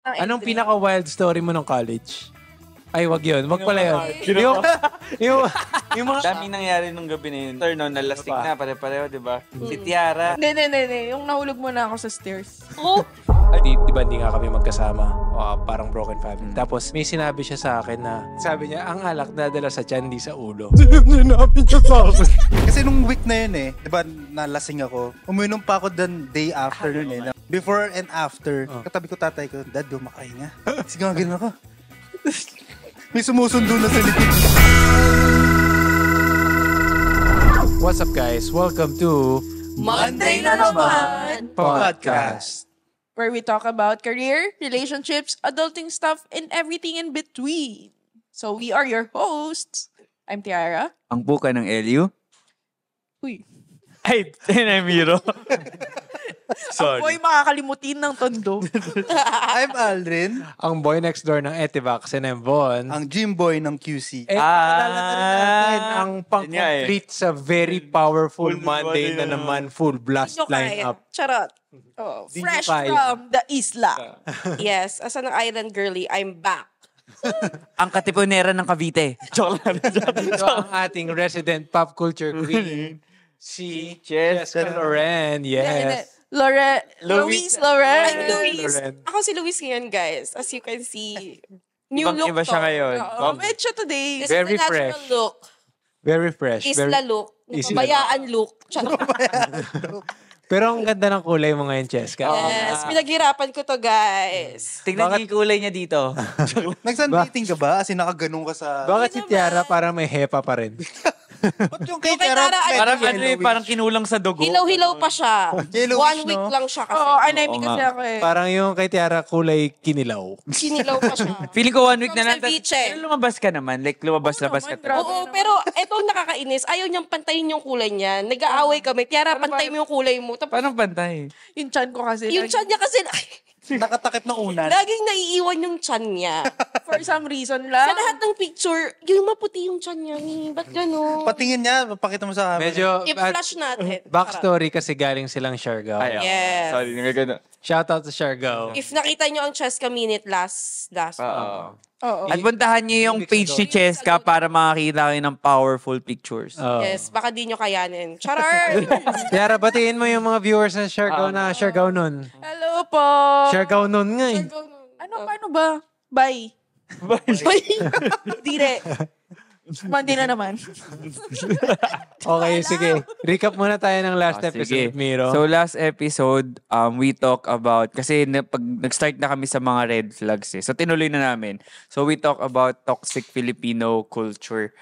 Anong pinaka-wild story mo ng college? Ay, wag yun. Wag pala yun. Yung mga... Daming nangyari nung gabi na yun. Turn on, nalasing na, pare-pareho, di ba? Si Tiara. Hindi. Yung nahulog mo na ako sa stairs. Oh! Di ba hindi nga kami magkasama? Parang broken family. Tapos may sinabi siya sa akin na, sabi niya, ang alak dadala sa tiyan, di sa ulo. Sinabi niya sa akin. Kasi nung week na yun di ba, nalasing ako. Uminom pa ako the day after nun Before and after, katabi ko tatay ko, Dad, dumakahinga. Sige nga, ganun ako. May sumusundo na sa likod. What's up, guys? Welcome to Monday na naman! Podcast. Where we talk about career, relationships, adulting stuff, and everything in between. So we are your hosts. I'm Tiara. Ang buka ng LU. Uy. Ay, I'm Miro. Sorry. Ang boy makakalimutin ng tondo. I'm Aldrin. Ang boy next door ng Etivac, and I'm Von. Ang gym boy ng QC. Natin ang pang-complete sa very powerful Monday na naman, full blast lineup. Charot. Oh, fresh from the isla. Yes, as an island girly, I'm back. Ang katipunera ng Cavite. Joke lang. So, ang ating resident pop culture queen, si Jessica Loren. Yes. Luis Loren. I'm Luis. Ako si Luis ngayon, guys. As you can see, new look Iba siya ngayon. Medyo today. This Very is the natural fresh. look. Very fresh. Isla look. Bayaan look. Pero ang ganda ng kulay mo ngayon, Cheska. Yes, pinaghirapan ko to, guys. Tignan niyo yung kulay niya dito. Nag-sunbathing ka ba? As in, nakaganong ka sa... Bakit si Tiara parang may hepa pa rin? Ba't yung kay Kay Tiara? Tiara, Parang parang kinulang sa dugo. Hilaw-hilaw pa siya. Yellowish, 1 week no? lang siya kasi. Oo, anemic kasi ako eh. Parang yung kay Tiara kulay kinilaw. Sinilaw pa siya. Feeling ko 1 week From na lang. ceviche. Pero lumabas ka naman. Like, lumabas-labas ka. Grabe Oo, pero etong nakakainis. Ayaw niyang pantayin yung kulay niya. Nag-aaway kami. Tiara, pantay mo yung kulay mo. Tapos, Paano pantay? Yung chan ko kasi. yung chan niya kasi, Nakatakip ng unan. laging naiiwan yung chan niya. For some reason Sa lang. lahat ng picture, yung maputi yung chan niya. Ba't gano'n? Patingin niya, pakita mo sa amin. Medyo, I-flash natin. backstory kasi galing silang Siargao. Yes. Sorry, nagagano. Shoutout sa Siargao. If nakita niyo ang Cheska Minute last Oo. Oo. At puntahan niyo yung page ni Cheska para makakita kayo ng powerful pictures. Oh. Yes, baka di nyo kayanin. Charar! Tiara, batiin mo yung mga viewers ng Siargao na Siargao nun. Hello po. Siargao nun nga eh. Paano ba? Bye. Dire. Monday na naman. Okay, sige. Recap muna tayo ng last episode, Miro. So last episode, we talk about, kasi pag nag-start na kami sa mga red flags So tinuloy na namin. So we talk about toxic Filipino culture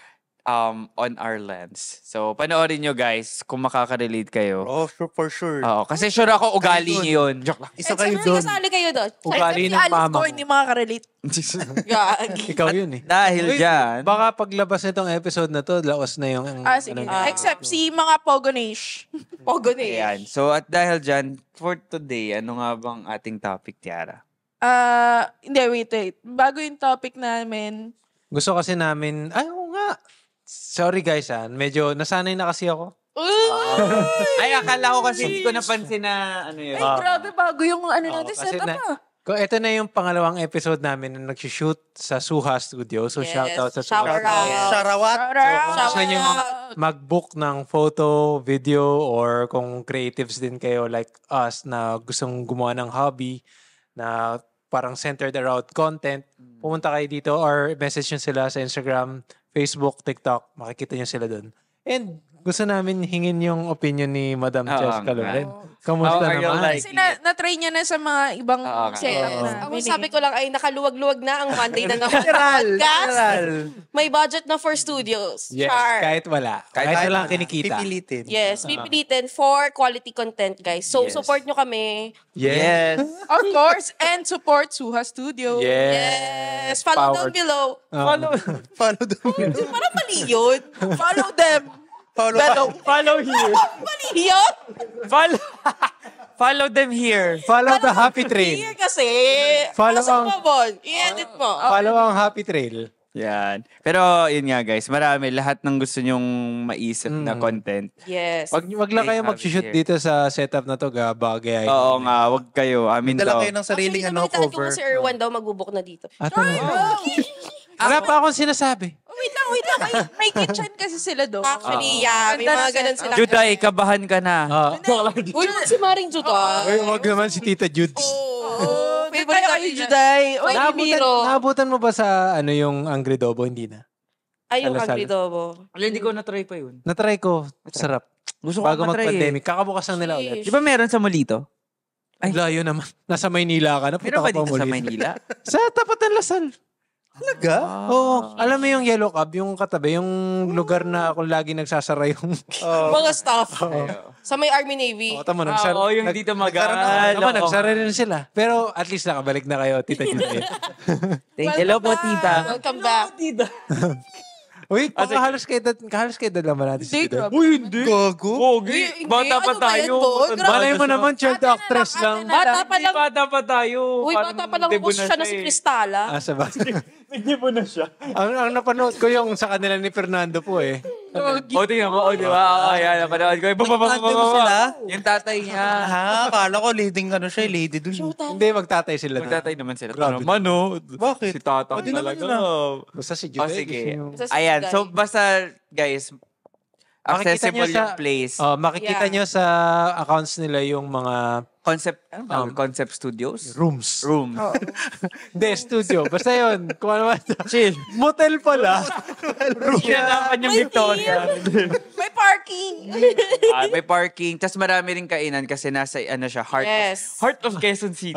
on our lands. So panoorin nyo guys kung makaka-relate kayo. Oh, for sure. Oo, kasi sure ako ugali nyo yun. Joke lang. Isa kayo Siguro doon. kasali kayo doon. Ugali ng mama ko, ko. hindi makakarelate. Gagi. Ikaw yun eh. Dahil Uy, dyan, Baka paglabas nitong episode na to, laos na yung... Sige. ano, Except si mga Pogonage. Pogo na yan. ayan. So at dahil dyan, for today, ano nga bang ating topic, Tiara? Hindi, wait. Bago yung topic namin, gusto kasi namin... Ay, oo nga. Sorry guys medyo nasanay na kasi ako. Ay, akala ko kasi hindi ko napansin na ano yun. ay, grabe, bago yung natin kasi setup Ito na yung pangalawang episode namin na nag-shoot sa Suha Studio. So, Yes. shoutout sa Shout Suha. out. Sharawat. Kung gusto nyo mag-book ng photo, video, or kung creatives din kayo like us na gustong gumawa ng hobby na parang centered around content, pumunta kayo dito or message nyo sila sa Instagram, Facebook, TikTok. Makikita nyo sila dun. And gusto namin hingin yung opinion ni Madam Jessica Loren. Kamusta How are you naman? like? Kasi na-try niya na sa mga ibang setup na. Ako sabi ko lang ay nakaluwag-luwag na ang Monday na naman. Literal. May budget na for studios. Yes, Char. kahit wala. Kahit wala kinikita. Pipilitin. Yes, pipilitin for quality content, guys. So, support nyo kami. Yes. Of course, and support Suha Studio. Yes. Follow down Powered. below. Follow them. Parang mali yun. Follow them. Follow here. Mali yun? Follow them here. Follow the happy trail. Here kasi. Follow Pasok ang- mo, Bon. I-edit mo. Follow ang happy trail. Yan. Pero, yun nga guys, marami. Lahat ng gusto nyong maisip na content. Yes. Wag lang kayo Have it mag-shoot here. dito sa setup na to, bagay. Oo nga, wag kayo. Amin Dala daw. kayo ng sariling Actually, nabalitaan ko cover. nga si Erwan daw magbubok na dito. Wala pa akong sinasabi. Wait lang. May kitchen kasi sila doon. Actually, yeah. May mga ganun sila. Juday, kabahan ka na. Uy, si Maring Juday. Uy, wag naman si Tita Judes. Oh, Favorite tayo natin kayo, Juday. Uy, Naabutan mo ba sa yung Angry Dobo? Hindi na. Ay, yung Salo-salo. Angry Dobo. Hindi ko na-try pa yun. Natry ko. Sarap. Gusto ko Bago matry mag-pandemic. Kakabukas lang nila ulit. Di ba meron sa Molito? Ay, layo naman. Nasa Maynila ka na. Meron Punta ba ka pa dito sa muli. Maynila? Sa tapat ng Lasal. Talaga? Oo. Alam mo yung Yellow Cab, yung katabi, yung lugar na kung lagi nagsasara yung... Mga staff. Sa may Army Navy. Oo, tama, nagsara. Oo, yung dito magal. Tama, nagsara rin sila. Pero at least nakabalik na kayo, Tita Judy. Hello po, tita. Welcome back. Uy, halos kay edad lang ba natin si Tita? Uy, hindi. Gago? Pogi. Bata pa Ano ba yan, tayo. Boy? Grabe. Malay mo naman, child actress lang. Bata pa lang. Bata pa tayo. Uy, bata pa lang po siya na si Cristala. Asa ba? Nagdibo na siya. ang napanood ko yung sa kanila ni Fernando po eh. O, tingnan mo. O, di ba? Oo, yan. Napanood ko. Nagtante mo sila? Yung tatay niya. Akala ko leading lady dun. Hindi, magtatay sila. Magtatay naman sila. Grabe. Naman, no? Bakit? Si tatang Pwede naman talaga. Basta si O, Judy. sige. Basta si Ayan. Juday. So, basta, guys, accessible yung place. Makikita Yeah. nyo sa accounts nila yung mga Concept Studios? rooms. Room. Hindi, studio. Basta yun. Kung ano man. Chill. Motel pala. Kinalaman yung Victoria. may parking. May parking. Tapos marami rin kainan kasi nasa, heart Yes. of Quezon City.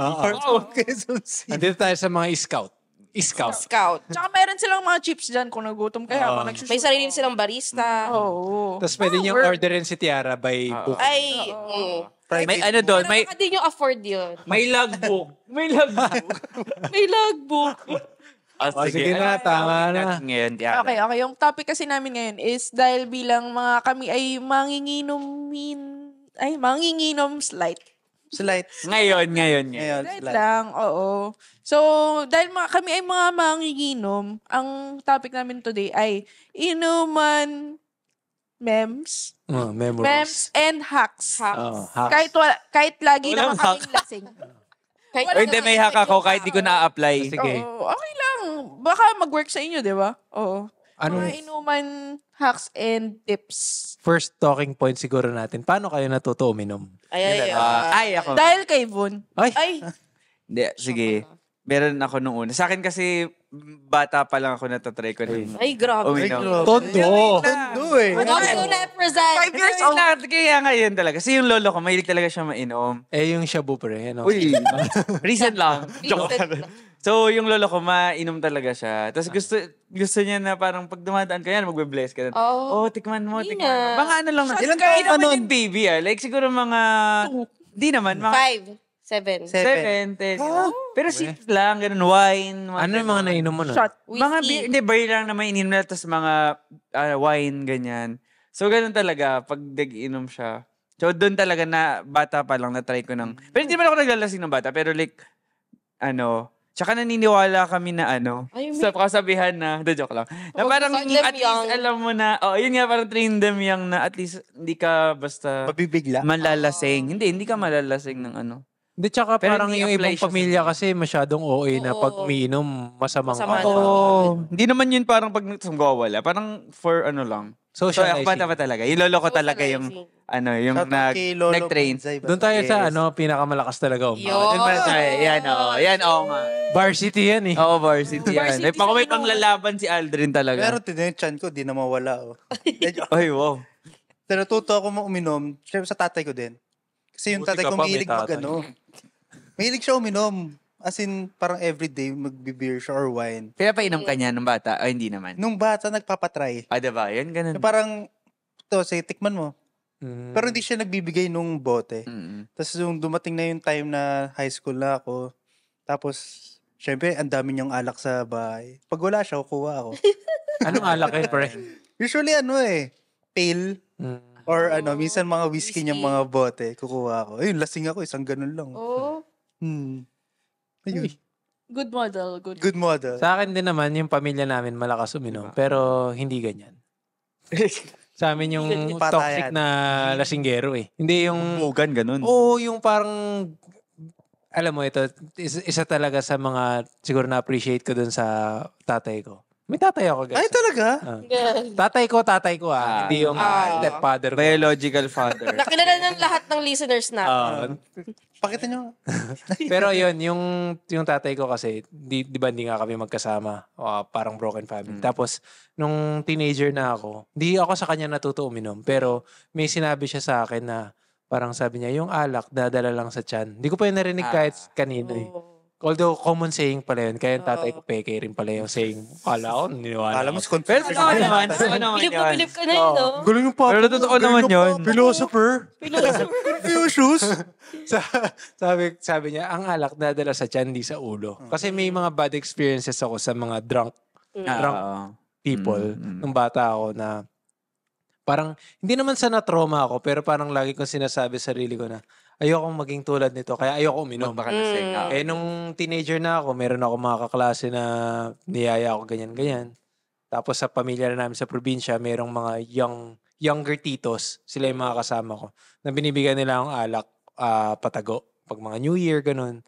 Quezon City. Andito tayo sa mga scout. Scout. Tsaka meron silang mga chips dyan kung nagutom kayo. Habang nagsusunod. May sarili silang barista. Oo. Tapos pwede nyo orderin si Tiara by book. Ay, May ano doon, may Baka di nyo afford yun. may logbook. May logbook. May logbook. Sige na, tama na. Ngayon, Tiara. Okay. Yung topic kasi namin ngayon is dahil bilang kami ay manginginom slight. Slight. Ngayon. Ngayon, Slight slight. lang, oo. So, dahil kami ay mga manginginom, ang topic namin today ay inuman memes. Memories. Memes and hacks. Hacks. Kahit lagi Walang naman kaming lasing. Kahit O hindi, may hack ako kahit di ko na-apply. Sige. Oo, okay lang. Baka mag-work sa inyo, di ba? Oo. Ano? Mga inuman hacks and tips. First talking point siguro natin. Paano kayo natuto uminom? Ay, ako. Dahil kay Von. Ay, Hindi, sige. Meron ako nung una. Sa akin kasi, bata pa lang ako natatry ko rin. ay, grabe. Uminom. Tondo. Tondo eh. Also represent. 5 years old. Kaya nga yun talaga. Kasi yung lolo ko, mahilig talaga siya mainom. Yung shabu pre. Ano? Uy, recent lang. Joke lang. So, yung lolo ko, mainom talaga siya. Tapos gusto niya na parang pag dumadaan ka yan, magbe-bless ka. Oo. Tikman mo, Hindi tikman mo. na. Mga ano lang na. Ilan Hindi taon ka naman nun? yung baby Like siguro mga, di naman, mga 5, 7. 7, 10. Pero sweet lang, ganun, wine. Ano yung mga nainom mo nun? Shot. Mga beer, hindi, beer lang na may ininom na, tapos mga wine, ganyan. So, ganun talaga, pag nag-inom siya. So, doon talaga na, bata pa lang, na-try ko ng, pero hindi man ako naglalasing ng bata, pero like, tsaka naniniwala kami na Ay, sa kasabihan na, joke lang, na Huwag parang train them at least young. alam mo na, yun nga, parang train them young na at least hindi ka basta Mabibigla. malalasing. Hindi ka malalasing ng Hindi, tsaka Pero parang hindi yung apply ibang siya sa- pamilya kasi masyadong OA na pag Oo. umiinom, masamang Masama ano. na. Hindi naman yun parang pag wala. Parang for lang. So, Socializing. ako bata pa talaga. Yung lolo ko talaga yung, yung Shout out kay Lolo nag-train. Banzay ba? Doon tayo sa Yes. pinakamalakas talaga. Yun. Doon pa tayo. Yan, nga. Varsity yan eh. Oo, varsity yan. Varsity May sa panglalaban si Aldrin talaga. Pero tinan yung chan ko, di na mawala. Oh. Ay, wow. Pero natuto ako uminom, syempre sa tatay ko din. Kasi yung Buti tatay ka ko pa, may mahilig tatay. mahilig siya uminom. As in, parang everyday magbe-beer siya or wine. Pinapainom ka niya nung bata? Ay, hindi naman. Nung bata, nagpapatry. Diba? Yan, ganun. Na parang, sige, tikman mo. Mm. Pero hindi siya nagbibigay nung bote. Mm-mm. Tapos yung dumating na yung time na high school na ako, tapos, syempre, ang dami niyang alak sa bahay. Pag wala siya, kukuha ako. Anong alak eh, pre? Usually, pale, Mm. or minsan mga whiskey niyang mga bote, kukuha ako. Ayun, lasing ako, isang ganun lang. Oh. Hmm. Ayun. Good model. Good model. Sa akin din naman, yung pamilya namin malakas uminom. Pero hindi ganyan. Sa amin yung Patayan. toxic na lasinggero eh. Hindi yung... Bugan, ganun. Oo, yung parang... Alam mo, ito, isa talaga sa mga siguro na-appreciate ko dun sa tatay ko. May tatay ako, guys. Ay, talaga? Tatay ko Hindi yung stepfather ko. Biological father. Nakilala ng lahat ng listeners na. Pakita nyo. Pero yun, yung tatay ko kasi, di ba hindi nga kami magkasama. Parang broken family. Tapos, nung teenager na ako, di ako sa kanya natuto uminom. Pero may sinabi siya sa akin na parang sabi niya, yung alak, dadala lang sa tiyan. Hindi ko pa yun narinig kahit kanino eh. Although, common saying pala yun. Kaya yung tatay ko, peke rin pala yung saying. Kala ko, niniwala. Alam mo, ko. si confess. Pero totoo naman. Totoo naman Bilib na yun. bilib ka na yun, no? Galing yung papa. Pero totoo naman yun. Philosopher. Confucius. sabi niya, ang alak dadala sa tiyan, di sa ulo. Kasi may mga bad experiences ako sa mga drunk people. Nung bata ako na parang, hindi naman sa na-trauma ako, pero parang lagi kong sinasabi sa sarili ko na, ayokong maging tulad nito, kaya ayoko uminom. Nung teenager na ako, meron ako mga kaklase na niyaya ako ganyan-ganyan. Tapos sa pamilya na namin sa probinsya, merong mga younger titos, sila yung mga kasama ko, na binibigyan nila ang alak, patago, pag mga New Year, ganun.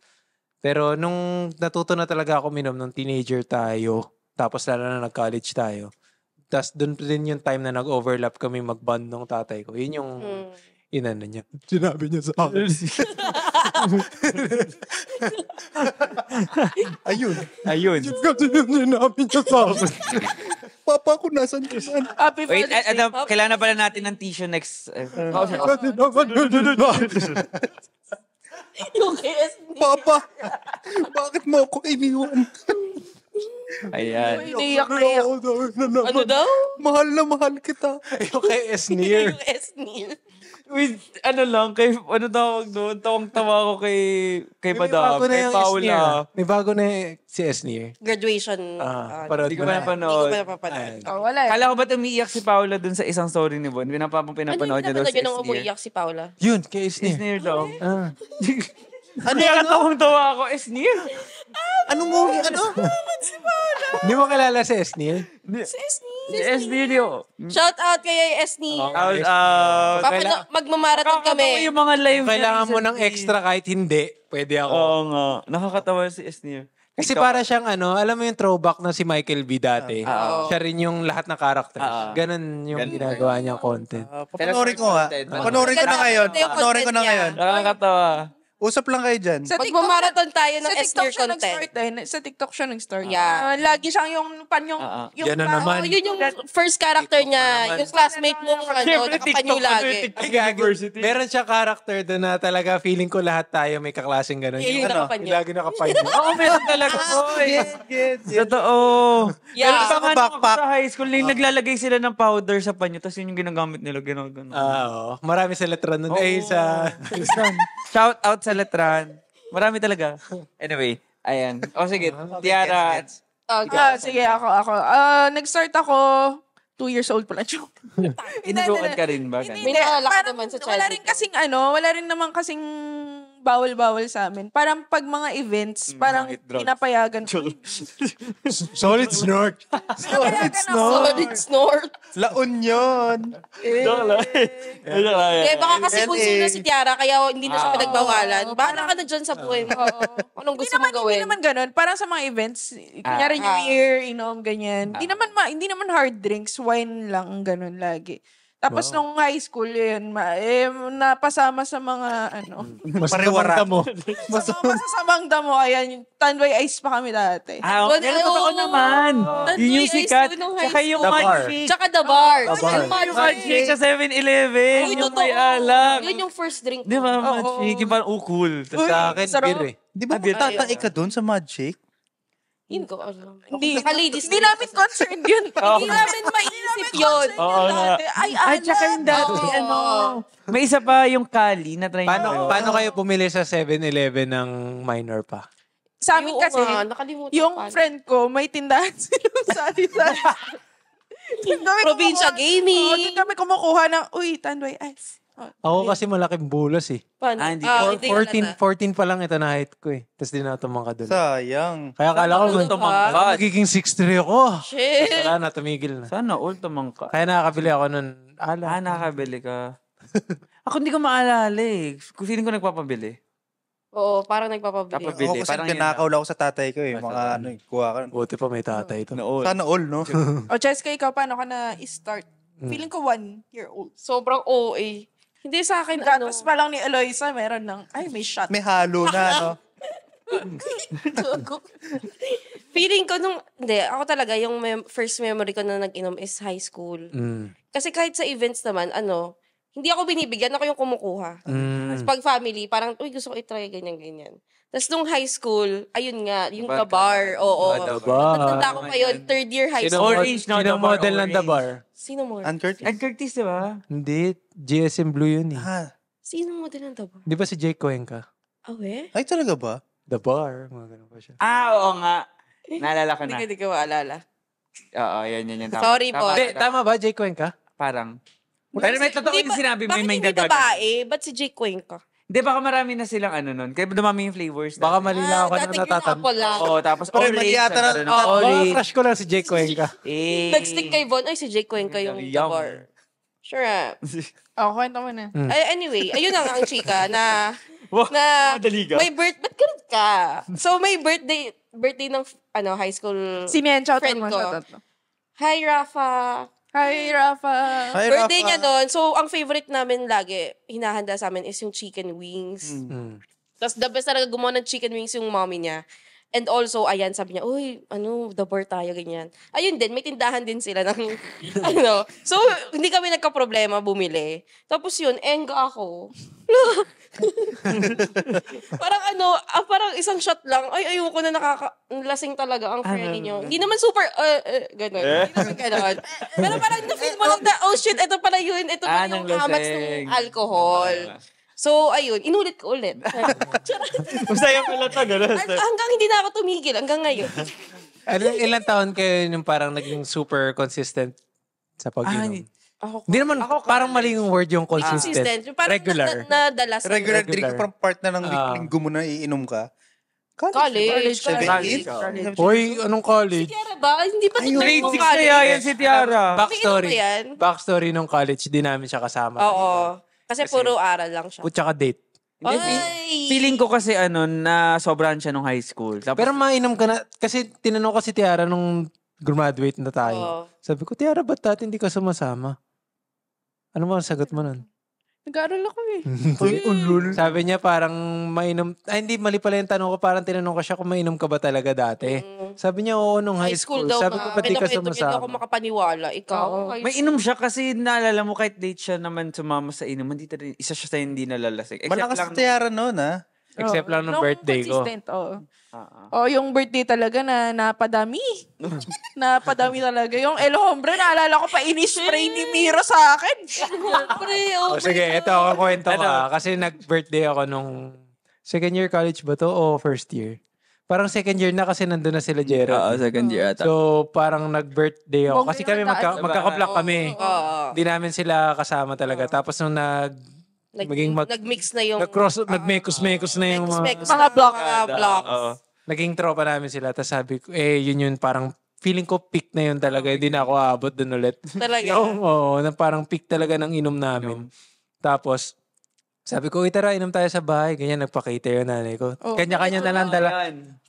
Pero nung natuto na talaga ako uminom, nung teenager tayo, tapos lalo na nag-college tayo, tapos doon din yung time na nag-overlap kami mag-bond ng tatay ko. Yun yung inano niya. Sinabi niya sa akin. Ayun. Sinabi niya sa akin. Papa ko, nasan ka saan? Happy Wait, Father's Day. kailangan na pala natin ng tissue next. Yung KS. Papa, bakit mo ako iniwan? Ayan. Iiyak na iyak. Ano daw? Mahal na mahal kita. Yung kay Esnir. Yung S-Neil. Wait, ano tawag doon? Tawang-tawa ko kay Madam, kay Paula. May bago na si Esnir. Graduation. Hindi ko pa napanood. Hindi ko pa napanood. Wala eh. Kala ko ba't umiiyak si Paula dun sa isang story ni Bon? Pinapanood niya daw Ano si yun ang Esnir. umiiyak si Paula? Yun, kay Esnir. Esnir daw. Ano? Tawang-tawa ako, Esnir. Anong movie? Ano? Hindi mo kilala si Esnir? Si Esnir yun. Shout out kay S-Neil. Magmamarathon kami. Yung mga live Kailangan mo ng extra kahit hindi. Pwede ako. Oo nga. Nakakatawa si Esnir. Kasi para siyang alam mo yung throwback na si Michael B dati. Siya rin yung lahat ng characters. Ganon yung ginagawa niyang content. Panoorin ko nga. Panoorin ko na ngayon. Panoorin ko na ngayon. Nakakatawa. Usap lang kayo dyan. Magmamarathon tayo ng Sa S-Neil TikTok siya content. nag-start eh. Sa TikTok siya nag-start. Yeah. Lagi siyang yung Yan na naman. Yun yung first character niya. Yung classmate mo, nakapanyo lagi. Ay, gago. Meron siya character doon na talaga feeling ko lahat tayo may kaklaseng gano'n. Yung nakapanyo. Lagi nakapanyo. Oo, meron talaga. Totoo. Yeah. Pero Ako baka backpack. sa high school, naglalagay sila ng powder sa panyo, tapos yun yung ginagamit nila. Gano'n. Oo. Marami sa letran nun. Ay, sa... Shout out sa Letran. Marami talaga. Anyway, ayan. O sige, Tiara. Sige, ako. Nag-start ako 2 years old pala. Inuruan ka rin ba? May naalala ka naman sa Wala rin childhood. wala rin naman kasing bawal-bawal sa amin. Parang pag mga events, parang pinapayagan ko. Solid snort. Solid snort. La Union. Baka kasi bunso na si Tiara, kaya hindi na siya pinagbawalan. Bahala ka na dyan sa buhay mo. Anong gusto mong Hindi gawin? naman ganun. Parang sa mga events, kunyari New Year, inom, ganyan. Hindi naman hard drinks, wine lang, ganun lagi. Tapos nung high school, yun, napasama sa mga, Pariwara. masasamang damo. Ayan, Tanduay Ice pa kami dati. Meron totoo naman. Yun yung sikat. Tsaka yung Magic. Tsaka The Bar. Yung Magic sa 7-Eleven. Uy, Yung totoo. may alak. Yun yung first drink. Di ba, Magic? Yung parang, cool. Sa akin, sarap. beer eh. Di ba tatay ka doon sa Magic? Hindi ko alam. Hindi Naka-ladies hindi namin concerned yun. Hindi namin maiisip yun. Oo nga. Ay, tsaka yung dati, may isa pa yung Kali na try Paano kayo bumili sa 7-Eleven ng minor pa? Sa amin kasi, nakalimutan yung pa. friend ko, may tindahan silang sari-sari. Probinsya gaming. Doon kami kumukuha ng, uy, Tanduay Ice. Ako kasi malaking bulas eh. Paano? hindi. Hindi 14 halata. pa lang ito na height ko eh. Tapos di na tumangka doon. Sayang. Kaya akala ko Ano ba? magiging 6'3 ako. Shit. Wala na, tumigil na. Sana all tumangka. Kaya nakakabili ako nun. Nakakabili ka. Ako hindi ko maalala eh. Feeling ko nagpapabili. Oo, parang nagpapabili. Tapos- Ako kasi Parang yun tinakaw lang ako sa tatay ko eh. Sa Mga ano, kuha ka. Buti pa may tatay ito. Noon. Sana all, no? O, Cheska, ikaw, paano ka na-start? Feeling ko 1 year old. Sobrang OA. Hindi sa akin, Gatas pa lang ni Eloisa, meron ng, may shot. May halo na, no? Feeling ko hindi, ako talaga, yung first memory ko na nag-inom is high school. Kasi kahit sa events naman, hindi ako binibigyan, ako yung kumukuha. Tapos pag family, parang, uy, gusto ko i-try, ganyan. Tapos nung high school, ayun nga, yung Bar The Bar. Oo. The Bar. Natanda ko pa yun, third year high Sino, school. Orange, no? sino The Bar, model ng The orange. Bar? Sino mo? Ann Curtis. Ed Curtis, di ba? Hindi, GSM Blue yun eh. Ah, Sino model ng The Bar? Di ba si Jake Cuenca? Awe? ay, talaga ba? The Bar, mga ganun pa siya. Oo nga. Naalala ko na. Hindi ko maalala. Oo, yan. Tama. Sorry po. Hindi, tama ba, Jake Cuenca? Parang. Pero may totoo yung sinabi mo, Bakit may hindi dagdag. babae? Ba't si Jake Cuenca? Hindi, baka marami na silang nun. Kaya dumami yung flavors. Baka mali lang ako na dati natatanda. apple lang. Oo, tapos Pero orange. mali yata na- Baka crush ko lang si Jake Cuenca. Nag-stick kay Von. Ay, si Jake Cuenca yung The Yum. Bar. Sure ah. Kwento mo na. Anyway, ayun na nga ang chika na Wow, na madali ka. may ba't ganun ka? So, may birthday ng high school. Si Mien, shout out Friend mo. ko. Shout out mo. Hi, Rafa. Hi, Rafa. Hi, Birthday Rafa. niya doon. So, ang favorite namin lagi, hinahanda sa amin is yung chicken wings. Tapos, the best talaga gumawa ng chicken wings yung mommy niya. And also, ayan, sabi niya, uy, The Bar tayo, ganyan. Ayun din, may tindahan din sila ng, So, hindi kami nagka-problema bumili. Tapos yun, enga ako. Parang isang shot lang. Ay, ayoko na lasing talaga ang friend niyo. Hindi naman super, gano'n. Hindi naman gano'n. Pero parang na-feel mo lang na, oh shit, ito pala yun. Ito pala yung nang hamats lasing. ng alcohol. So, ayun, inulit ko ulit. Masaya pala to, gano'n. Hanggang hindi na ako tumigil, hanggang ngayon. Ilang taon kayo yung parang naging super consistent sa pag-inom? Hindi naman, parang mali yung word yung consistent. Consistent. Parang Regular. Nadalas. Regular drink ko, parang part na ng linggo mo na iinom ka. College. 17? Hoy, anong college? Kaya ba? Hindi pa Ayun. Grade 6 college. kaya yan si Tiara. Backstory. Umiinom ba yan? Backstory nung college, di namin siya kasama. Oo. Kasi puro aral lang siya. Tsaka date. Ay! Feeling ko kasi na sobrahan siya nung high school. Tapos, Pero mainom ka na, kasi tinanong ko si Tiara nung graduate na tayo. Oo. Sabi ko, Tiara, ba't dati hindi ka sumasama? Ano mo ang sagot mo nun? Nag-aaral ako eh. Sabi niya parang mainom, hindi, mali pala yung tanong ko, parang tinanong ko siya kung mainom ka ba talaga dati. Sabi niya, oo, nung high school. daw Sabi ko, ba't di ka Kinakwento niya, hindi ako sumasama? makapaniwala. Ikaw. may inom siya kasi naalala mo kahit late siya naman sumama sa inom. Isa siya sa hindi nalalasing. Except Malakas lang sa Tiara noon, ha? Except lang nung Nung birthday ko. consistent, yung birthday talaga na napadami. Napadami talaga. Yung El Hombre, naalala ko pa ini-spray ni Miro sa akin. Siyempre, O sige, ito ako kwento ka. Kasi nag-birthday ako nung second year college ba to o first year? Parang second year na kasi nandun na sila Gerald. second year ata. So, parang nag-birthday ako. Kasi kami magka-block kami. Oo. Hindi namin sila kasama talaga. Tapos nung Nag-mix na yung... nagmekos-mekos na yung Mga block. blocks. naging tropa namin sila. Tapos sabi ko, yun parang feeling ko peak na yun talaga. Hindi na ako aabot dun ulit. Talaga. Oo, na parang peak talaga ng inom namin. Tapos, sabi ko, tara, inom tayo sa bahay. Ganyan, nagpa-cater yung nanay ko. Kanya-kanya na lang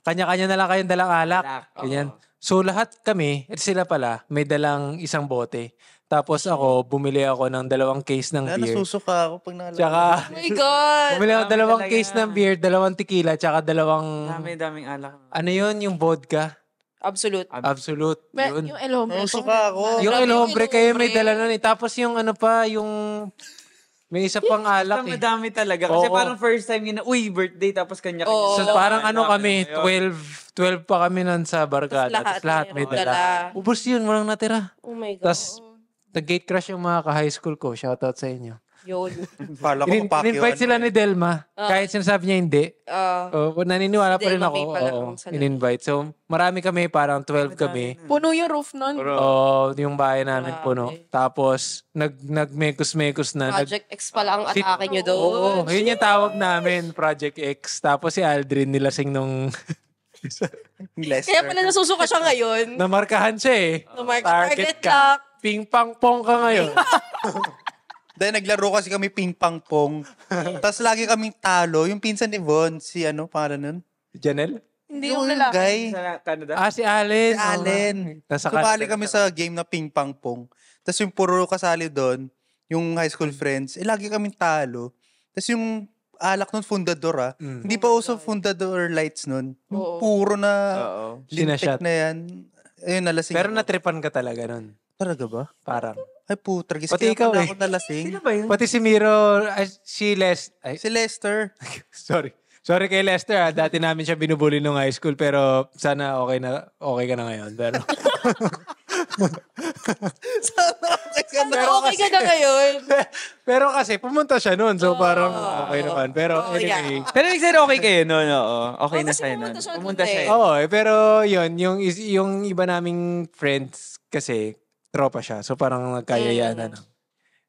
kanya-kanya na lang kayong dalang alak. Ganyan. So, lahat kami, sila pala, may dalang isang bote. Tapos ako, bumili ako ng 2 case ng beer. Nasusuka ako pag naalala. Tsaka, Oh my God! bumili ako 2 talaga. case ng beer, 2 tequila, tsaka 2, Daming alak. ano yun, yung vodka. Absolute. Absolute. Yun. Yung El Hombre. Nasusuka ako. Yung Grabe El Hombre, yung El kayo may Hombre. dala nun eh. Tapos yung ano pa, yung may isa pang alak eh. Madami talaga. Kasi Oo. parang first time yun na, birthday, tapos kanya-kanya. Oo. So parang ano kami, 12 pa kami nun sa barkada. Tapos lahat may mayroong dala. Ubus yun, walang natira. Oh my God. Tapos, nag-gate crush yung mga ka-high school ko. Shoutout sa inyo. Yun. Pala ko mapakyo. In-invite sila ni Delma. Kahit sinasabi niya hindi. Naniniwala pa rin Delma ako. May pala Oo, ang salita. in-invite. So, marami kami, parang 12 kami. Puno yung roof nun. Oo, yung bahay namin puno. Tapos, nag-mekos-mekos na. Project X pala ang atake nyo doon. Oo, yun yung tawag namin, Project X. Tapos si Aldrin nilasing nung Kaya pala nasusuka siya ngayon. namarkahan siya eh. Target ka. lock. Ping-pang-pong ka ngayon. Dahil naglaro kasi kami ping-pang-pong. Tapos lagi kaming talo. Yung pinsan ni Von, si ano, pangalan nun? Janelle? Hindi yung lalaki. guy. Sa Canada. Si Allen. Si Allen. Nasa Sumali kami sa game na ping-pang-pong. Tapos yung puro kasali doon, yung high school friends, lagi kaming talo. Tapos yung alak nun, fundador Hindi pa uso fundador lights nun. Yung puro na lintik Sinashot. na yan. Ayun, nalasing. Pero ako. natripan ka talaga nun. Talaga ba? Parang. Ay, putragis. Pati Kaya ikaw pala eh. ako nalasing. Sino ba yun? Pati si Miro, si Si Lester. Sorry. Sorry kay Lester Dati namin siya binubuli nung high school pero sana okay ka na ngayon. Pero Pero okay ka na ngayon. pero kasi pumunta siya noon so parang okay naman. Pero anyway. Pero excited okay kayo, no? Okay na kasi sa'yo nun. pumunta siya Pumunta dun siya. eh. Oo, pero yun, yung iba naming friends kasi tropa siya. So parang nagkayayaan na.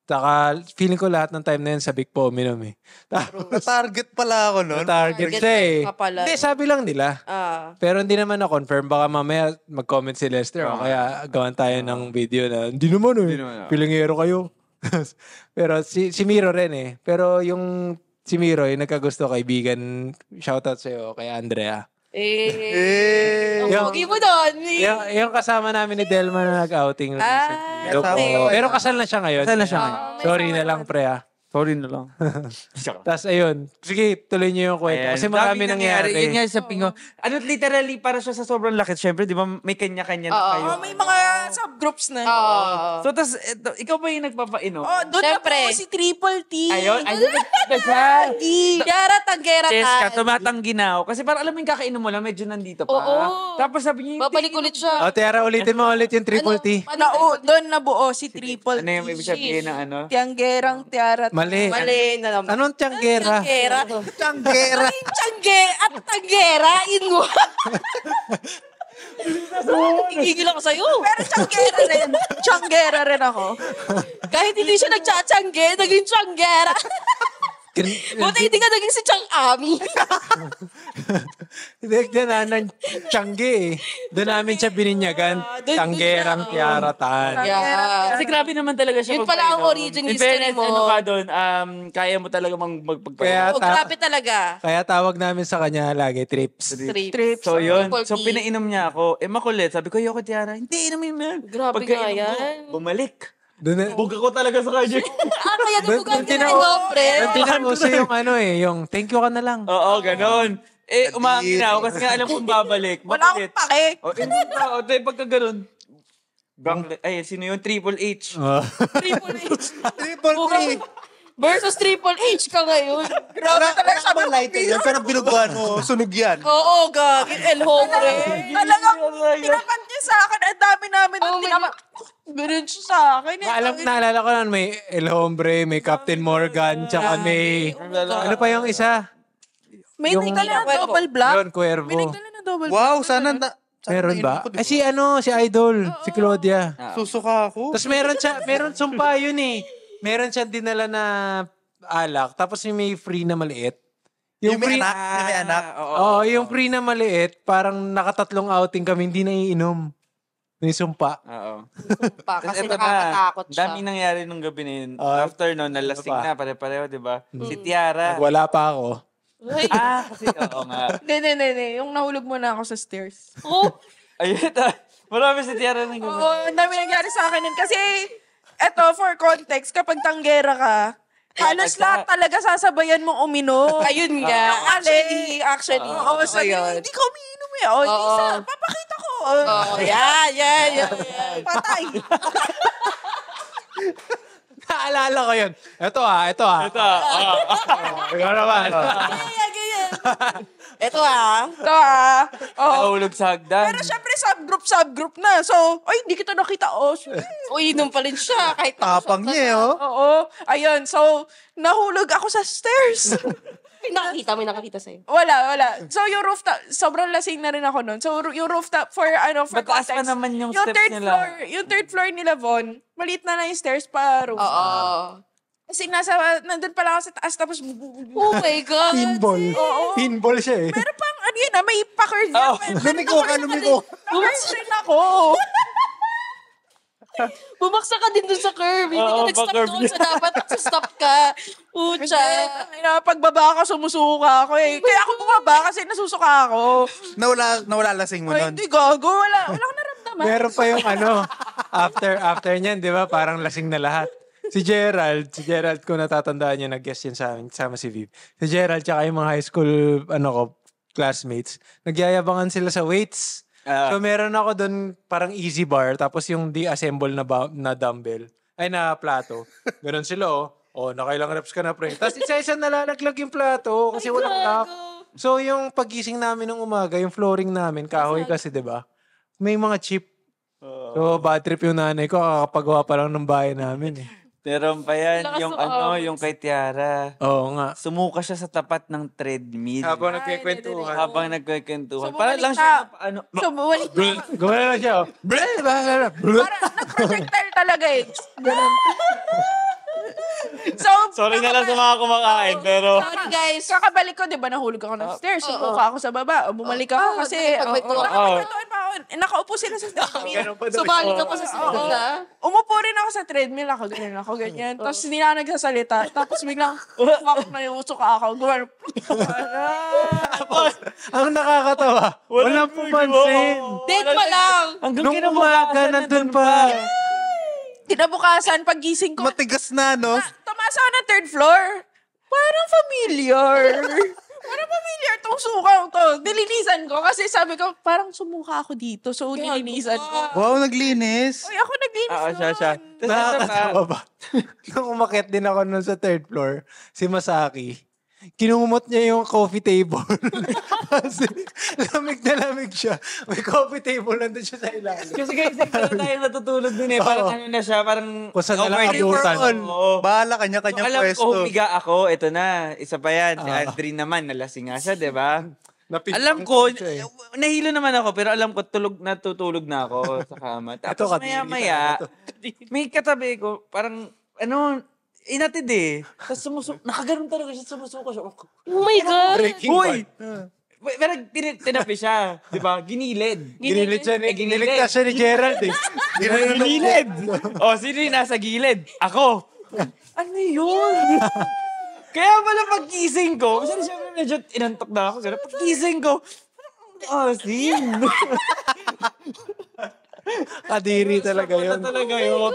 Saka feeling ko lahat ng time na yun sabik po uminom eh. Na-target pala ako nun. Target siya eh. ka pala. Hindi, sabi lang nila. Pero hindi naman na-confirm. Baka mamaya mag-comment si Lester o kaya gawan tayo ng video na hindi naman eh. Pilingero kayo. Pero si Miro rin eh. Pero yung si Miro, yung nagkagusto kaibigan, shoutout sa'yo kay Andrea. Ang Yung- pogi mo doon. Yung kasama namin ni Delma na nag-outing. recently. okay. Pero kasal na siya ngayon. Kasal na siya ngayon. Sorry na lang, pre Sorry na lang. Tapos ayun. Sige, tuloy niyo yung kwento. Kasi marami nangyari. Yun nga sa Pingo. Ano, literally, para siya sa sobrang laki. Siyempre, di ba, may kanya-kanya na kayo. May mga subgroups na. So, tas, ikaw ba yung nagpapainom? Doon na Siyempre. po si Triple T. Ayun, na siya. Yara tanggera Cheska, ta. tumatanggi na ako. Kasi parang alam mo yung kakainom mo lang, medyo nandito pa. Oo. Tapos sabi niya, Babalik ulit siya. O, Tiara, ulitin mo ulit yung triple T. Doon nabuo si Triple T. ano yung ibig sabihin ng ano? Tianggerang tiara. Mali. Mali na naman. Anong tiyanggera? Tanggera. Tanggera. Tiyangge at tanggera in one. Igigil ako sa'yo. Pero tiyanggera rin. Tiyanggera rin ako. Kahit hindi siya nagtsatsyangge, naging tsanggera. Buti hindi ka naging si Chang Ami. Hindi, ng tiyangge eh. Doon namin siya bininyagan. Doon Tanggerang tiaratan. Yeah. Kasi grabe naman talaga siya. Yun pala ang magpainom. origin In history fairness, mo. ano ka doon, kaya mo talaga Kaya magpagpainom. Oh, grabe talaga. Kaya tawag namin sa kanya lagi, Trips. Trips. So yun, Triple so T. pinainom niya ako. Makulit. Sabi ko, yoko Tiara. Hindi, inumin mo yan. Grabe Pagkainom nga ko, yan. bumalik. Doon Buga ko talaga sa kanya. Kaya Doon nabugan ka tina- na nombre. tinauso yung ano eh, yung thank you ka na lang. Oo, ganon. Umangin na ako kasi nga alam kong babalik. Wala akong Makulit. pake. Hindi pa. Pagka ganon. Ay, sino yun? Triple H. Triple H. Triple T. Versus Triple H ka ngayon. Grabe talaga sabi ko. lighter yan. Pero binuguan mo, sunog yan. Oo, gagin. El Hombre. Talagang tinapat niya sa akin. Ang dami namin. Oh, Tinapat. Ganun siya sa akin. Naalala ko nun, may El Hombre, may Captain Morgan, tsaka may... Ano pa yung isa? May nagdala ng double black. Yun, Cuervo. May nagdala ng double Wow, sana Meron ba? Ay, si Idol, si Claudia. Susuka ako. Tapos meron sumpa yun eh. Meron siyang dinala na alak, tapos yung may free na maliit. Yung may anak. Yung may anak. Oo, yung free na maliit, parang nakatatlong outing kami, hindi naiinom. May sumpa. Oo. Pa, kasi Ito nakakatakot siya. Daming nangyari nung gabi na yun. Ah, After no, nalasing ano pa? na, pare-pareho, di ba? Si Tiara. Wala pa ako. Ay, Kasi oo nga. Hindi. Yung nahulog muna ako sa stairs. oh, Ayun, marami si Tiara ng gabi. Oo, ang dami nangyari sa akin nun. Kasi, eto, for context, kapag tanggera ka, halos lahat talaga sasabayan mong uminom. ayun nga. Actually. Oo, sabi, ayun. hindi ka umiinom eh. O, hindi Oo. sa, papakita ko. Oh, yan. Patay. Naalala ko yun. Ito ah. Ikaw naman. Ganyan. Ito Ito Oh. Nahulog sa hagdan. Pero syempre, subgroup na. So, ay, hindi kita nakita. Uy, inom pa rin siya. Kahit Tapang niya, Oo. Ayun. So, nahulog ako sa stairs. may nakakita sa'yo. Wala. So, yung rooftop, sobrang lasing na rin ako nun. So, yung rooftop, for Mataas pa context, naman yung steps third nila. floor, yung third floor nila, Von, maliit na yung stairs pa rooftop. Oo. Kasi nandun pala ako sa taas, tapos, Oh my God. Pinball. Oo. Pinball siya eh. pero pang, ano yun may pa-curve yan. Lumiko ka. Curve rin ako. Bumaksa ka din dun sa curve. Hindi ka nag-stop pa-curve doon sa dapat. Stop ka. Pucha. Pagbaba ka, sumusuka ako eh. Kaya ako bumaba kasi nasusuka ako. Nawala lasing mo Ay, nun. hindi gago. Wala akong naramdaman. Meron pa yung after niyan, di ba? Parang lasing na lahat. Si Gerald, kung natatandaan niyo, nag-guest yun sa amin, sama si Viv. Si Gerald, tsaka yung mga high school, classmates, nagyayabangan sila sa weights. So, meron ako doon parang easy bar, tapos yung de-assemble na dumbbell, na plato. Meron sila, nakailang reps ka na, pre. Tapos isa-isa nalalaglag yung plato, kasi walang lock. So, yung pagising namin ng umaga, yung flooring namin, kahoy kasi, di ba? May mga chip. So, bad trip yung nanay ko, kakapagawa pa lang ng bahay namin eh. Meron pa yan, Lakas yung ng yung kay Tiara. Oo nga. Sumuka siya sa tapat ng treadmill. Habang nagkikwentuhan. Habang nagkikwentuhan. So, Parang lang bumalik siya, So, bumalik na. Gumana lang siya. Parang nag-projectile talaga eh. Ganun. So, sorry na lang sa mga kumakain, pero... Sorry guys. kakabalik ko, di ba, nahulog ako ng stairs. Sumuka ako sa baba. Bumalik ako kasi... Nakapagkwentuhan pa ako. Nakaupo sila sa treadmill. Sumali ka pa sa school na. Umupo rin ako sa treadmill. Ako ganyan. Tapos hindi na ako nagsasalita. Tapos biglang, wak na yung usok ako. Gumano. Ang nakakatawa. Walang pumansin. Dead pa lang. Hanggang Nung umaga, nandun pa. Kinabukasan, paggising ko, Matigas na, no? tumaas ako ng third floor. Parang familiar. Parang familiar tong suka to. Nilinisan ko kasi sabi ko, parang sumuka ako dito. So, nilinisan ko. Wow, naglinis. Uy, ako naglinis Oo, siya. nun. Nakakatawa ba? Nung umakyat din ako nun sa third floor, si Masaki, kinumot niya yung coffee table. Kasi lamig na lamig siya. May coffee table nandun siya sa ilalim. Kasi guys, ikaw na tayo natutulog dun eh. Parang ano na siya, parang... Kung saan na lang overly abutan. for all. Oo. Bahala kanya-kanyang Alam pwesto. ko, humiga ako. Ito na. Isa pa yan. Si Aldrin naman, nalasing nga siya, di ba? Alam ko, nahilo naman ako, pero alam ko, natutulog na ako sa kama. Tapos maya-maya, may katabi ko, parang, inatid eh. Tapos nakaganon talaga siya, sumusuko siya. Oh my God. Breaking Hoy! Bad. Pero tinapi siya, di ba? Ginilid. Ginilit siya Giniligtas siya ni Gerald eh. Ginilid! Sino yung nasa gilid? Ako! Ano yun? Kaya pala pagkising ko, kasi siyempre medyo inantok na ako. Pero pagkising ko, Kadiri talaga yun.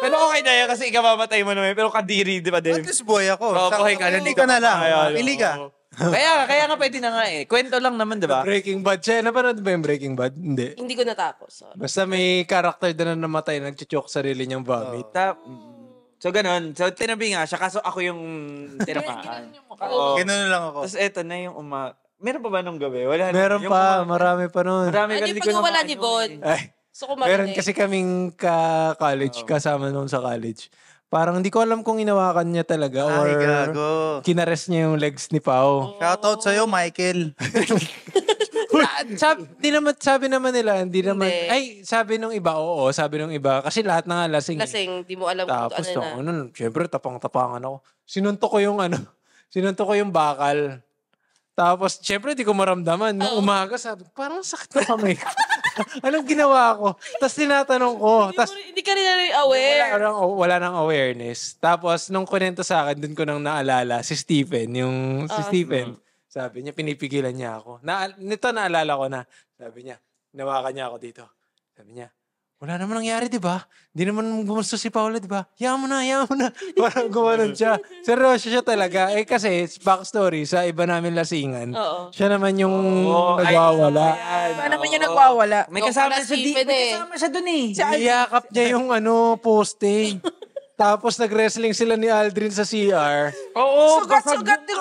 Pero okay na yan kasi ikamamatay mo naman. Pero kadiri, di ba din? At least boy ako. Buhay ka na. Pili ka na lang. Pili ka. Kaya nga pwede na nga eh. Kwento lang naman, di ba? Breaking Bad siya. Napanood ba yung Breaking Bad? Hindi. Hindi ko natapos. Sorry. Basta may character doon na namatay, nagchuchok sarili niyang vomit. So, ganun. So, tinabi nga siya. Kaso ako yung tinamaan. Ganun lang ako. Tapos eto na yung Meron pa ba nung gabi? Wala na. Meron Yung pa, marami pa nun. Marami Ano kasi yung di ko na pagkawala ni maano Von? eh. Ay, So, meron kasi kaming ka-college, kasama noon sa college. Parang hindi ko alam kung inawakan niya talaga or Ay, gago. kinares niya yung legs ni Pao. Shoutout sa'yo, Michael. Sabi naman nila, hindi naman, Hindi. ay, sabi nung iba, oo, sabi nung iba, kasi lahat na nga lasing. Lasing, di mo alam kung Tapos ano na. syempre, tapang-tapangan ako. Sinuntok ko yung bakal. Tapos, syempre, di ko maramdaman. Nung umaga, sabi, parang sakit na kamay ko. Anong ginawa ko? Tapos tinatanong ko. Tapos, Hindi ka rin aware. wala nang awareness. Tapos, nung kunento sa akin, dun ko nang naalala, si Stephen, sabi niya, pinipigilan niya ako. Nito naalala ko na. Sabi niya, nawakan niya ako dito. Sabi niya, wala naman nangyari, di ba? Hindi naman gumusto si Paula, di ba? Hayaan mo na. Parang gumanon siya. Seryoso siya talaga. Kasi, backstory, sa iba namin lasingan, Oo. siya naman yung nagwawala. Paano naman niya nagwawala? May kasama Wala siya Stephen May eh. kasama siya dun eh. Iyakap niya yung poste. Tapos nag-wrestling sila ni Aldrin sa CR. Oo. Sugat-sugat din.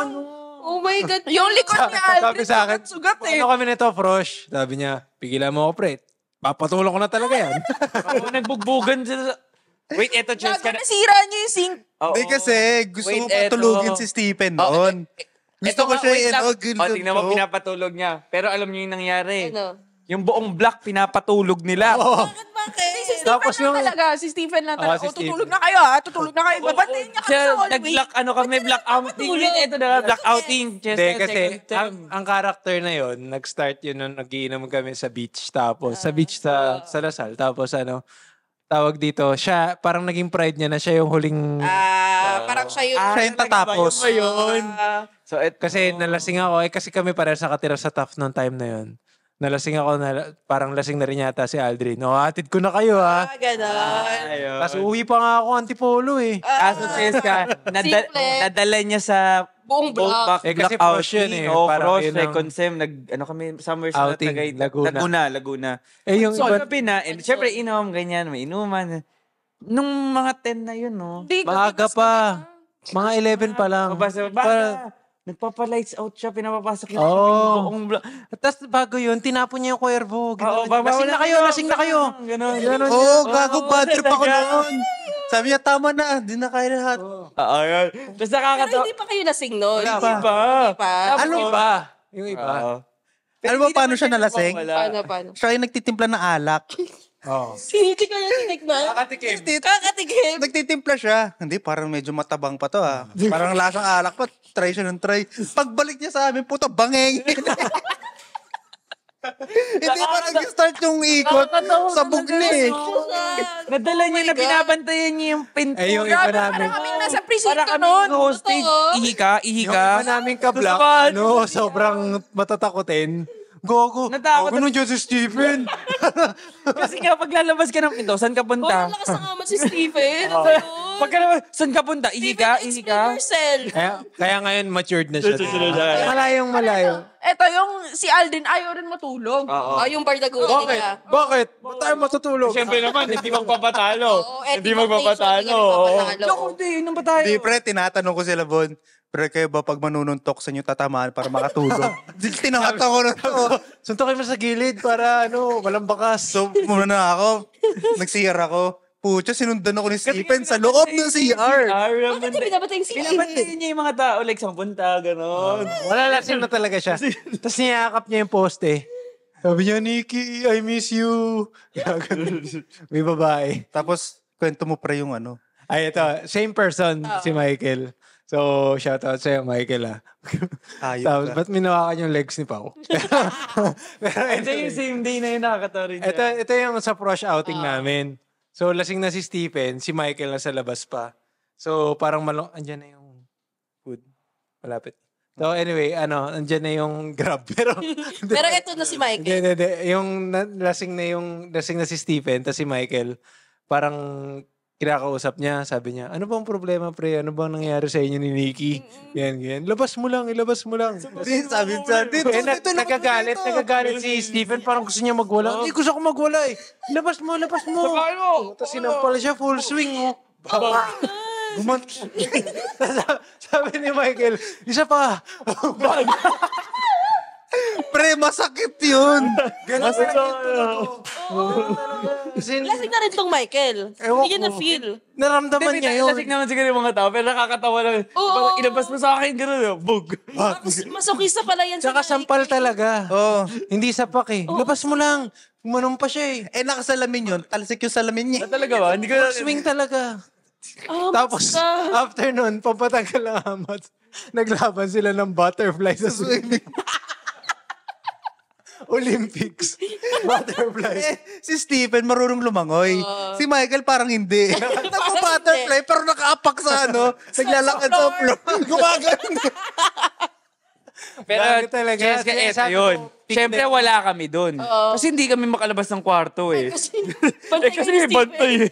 Oh my God. Yung likod ni Sabi Aldrin, sa akin, sugat eh. ano kami nito, Frosh? Sabi niya, pigilan mo ako, pre. Papatulong ko na talaga yan. Ako nagbugbugan sila. Wait, eto, Chels ka Gago, na. nasira niyo yung sink. Hindi kasi, gusto Wait, ko patulugin eto. si Stephen Oh, noon. Gusto ko siya tingnan mo, pinapatulog niya. Pero alam niyo yung nangyari. Ano? Yung buong block, pinapatulog nila. Si Stephen Tapos lang yung- talaga. Si Stephen lang talaga. si Oh, tutulog Stephen. na kayo ha. Tutulog na kayo. Babantayin niya kami Siya, sa hallway. nag-block, kami, block outing. Ito na, block outing. Hindi, kasi ang character na yon nag-start yun nung nagiinom kami sa beach. Tapos, sa beach sa Lasal. Tapos tawag dito, siya, parang naging pride niya na siya yung huling... Parang siya yung... Siya yung tatapos. So, Kasi nalasing ako, kasi kami parehas nakatira sa Taft noong time na yon. Nalasing ako, parang lasing na rin yata si Aldrin. No, hatid ko na kayo ha. Ganon. Tapos uwi pa nga ako antipolo eh. Kaso, Cheska, Simple. nadala niya sa Buong block. Kasi Frosh yun eh. Oo, Parang Frosh, yun ang- Recon Sem, kami, somewhere sa Outing, Tagaytay. Laguna. Eh yung So, iba, gabi na, and syempre, inom, ganyan, may inuman. Nung mga 10 na yun, no? Hindi, maaga pa. Mga 11 pa lang. Nagpapa-lights out siya, pinapapasok niya Oo. yung buong block. Tapos bago yun, tinapon niya yung Cuervo. Oo, Lasing na kayo. Ganon. Oo, gago bad trip ako noon. Sabi niya, tama na, di na kaya lahat. Yan. Tapos Pero nakakatawa. hindi pa kayo lasing nun. Wala Hindi pa. Pa. Ano ba? Yung iba. Oo. Alam mo paano siya nalasing? Wala. Paano? Siya yung nagtitimpla ng alak. Oo. Hindi ka yan tinikman. Kakatikim. Nagtitimpla siya. Hindi, parang medyo matabang pa to ah. Parang lasang alak pa. Try siya ng try. Pagbalik niya sa amin, puta, bangeng. Hindi pa nag-start yung ikot. Sabog na eh. Nadala niya na binabantayan niya yung pinto. Eh yung iba Grabe, namin. parang kami nasa Para presinto kami noon. hostage. Totoo. Ihi ka. Yung iba namin ka-block, sobrang matatakotin. Gogo. Natakot. Ano dyan si Stephen? Kasi nga, pag lalabas ka ng pinto, saan ka Oh, punta? lakas ng amat si Stephen. Ano yun? Pag ka naman, saan ka punta? Ihi ka? Ihi ka? Yourself. kaya ngayon matured na siya. Malayong. Eto yung si Aldrin ayaw rin matulog. Oo. Yung bardagulan Bakit? niya. Bakit? Ba't tayo matutulog? Siyempre naman, hindi magpapatalo. Oo, hindi magpapatalo. Loko, hindi. Yun ang patay. Di pre, tinatanong ko sila, Bon. Pre, kayo ba pag manununtok sa inyo tatamaan para makatulog? Tinangatan ko na to. Suntokin mo sa gilid para walang bakas. So, muna na ako. Nag-CR ako. Pucha, sinundan ako ni Stephen sa loob ng CR. Bakit hindi binabatay yung Stephen? Pinabantayan niya yung mga tao, like, saan punta, gano'n. Wala lasing na talaga siya. Tapos niyakap niya yung poste. Sabi niya, Nikki, I miss you. May babae. Tapos, kwento mo pre yung ano. Ay, ito. Same person, si Michael. So, shoutout sa'yo, Michael, Ayop Tapos, ka. ba't minawakan yung legs ni Pao? Pero Ito yung same day na yun, nakakatawa rin siya. ito yung sa Frosh outing namin. So, lasing na si Stephen, si Michael nasa labas pa. So, parang andyan na yung food. Malapit. So, anyway, andyan na yung Grab. Pero ito na si Michael. hindi. Yung lasing na si Stephen, tapos si Michael, parang kinakausap niya, sabi niya, ano bang problema, pre? Ano bang nangyari sa inyo ni Nikki? Yan. Ilabas mo lang. Di, sabi sa dito. Nagagalit si Stephen, parang gusto niya magwala. Hindi, gusto ko magwala eh. Labas mo. Tapos sinampal siya, full swing. Sabi ni Michael, isa pa. Pre, masakit yun. Kasi Lasing na rin tong Michael. Ewan Hindi niya ko. na-feel. naramdaman niya yun. Lasing naman siguro yung mga tao, pero nakakatawa lang. Parang inabas mo sa akin, gano'n. Bug. Masokista pala yan. Tsaka sampal talaga. Oh. Hindi sapak eh. Labas mo lang. Gumanon pa siya eh. Nakasalamin yun. Talsik yung salamin niya. Talaga ba? Hindi ko na... Swing talaga. Oh, Tapos, after nun, papatanggal ang amat. Naglaban sila ng butterfly sa swimming. Olympics. Butterfly. Si Stephen marunong lumangoy. Si Michael parang hindi. Nagpa-butterfly pero nakaapak sa naglalakad sa floor. Gumagano. Pero, Bakit talaga? Jessica, Kaya eto sabi yun. ko, pick Siyempre, na- wala kami dun. Kasi hindi kami makalabas ng kwarto eh. Bantay Kasi ni may bantay eh.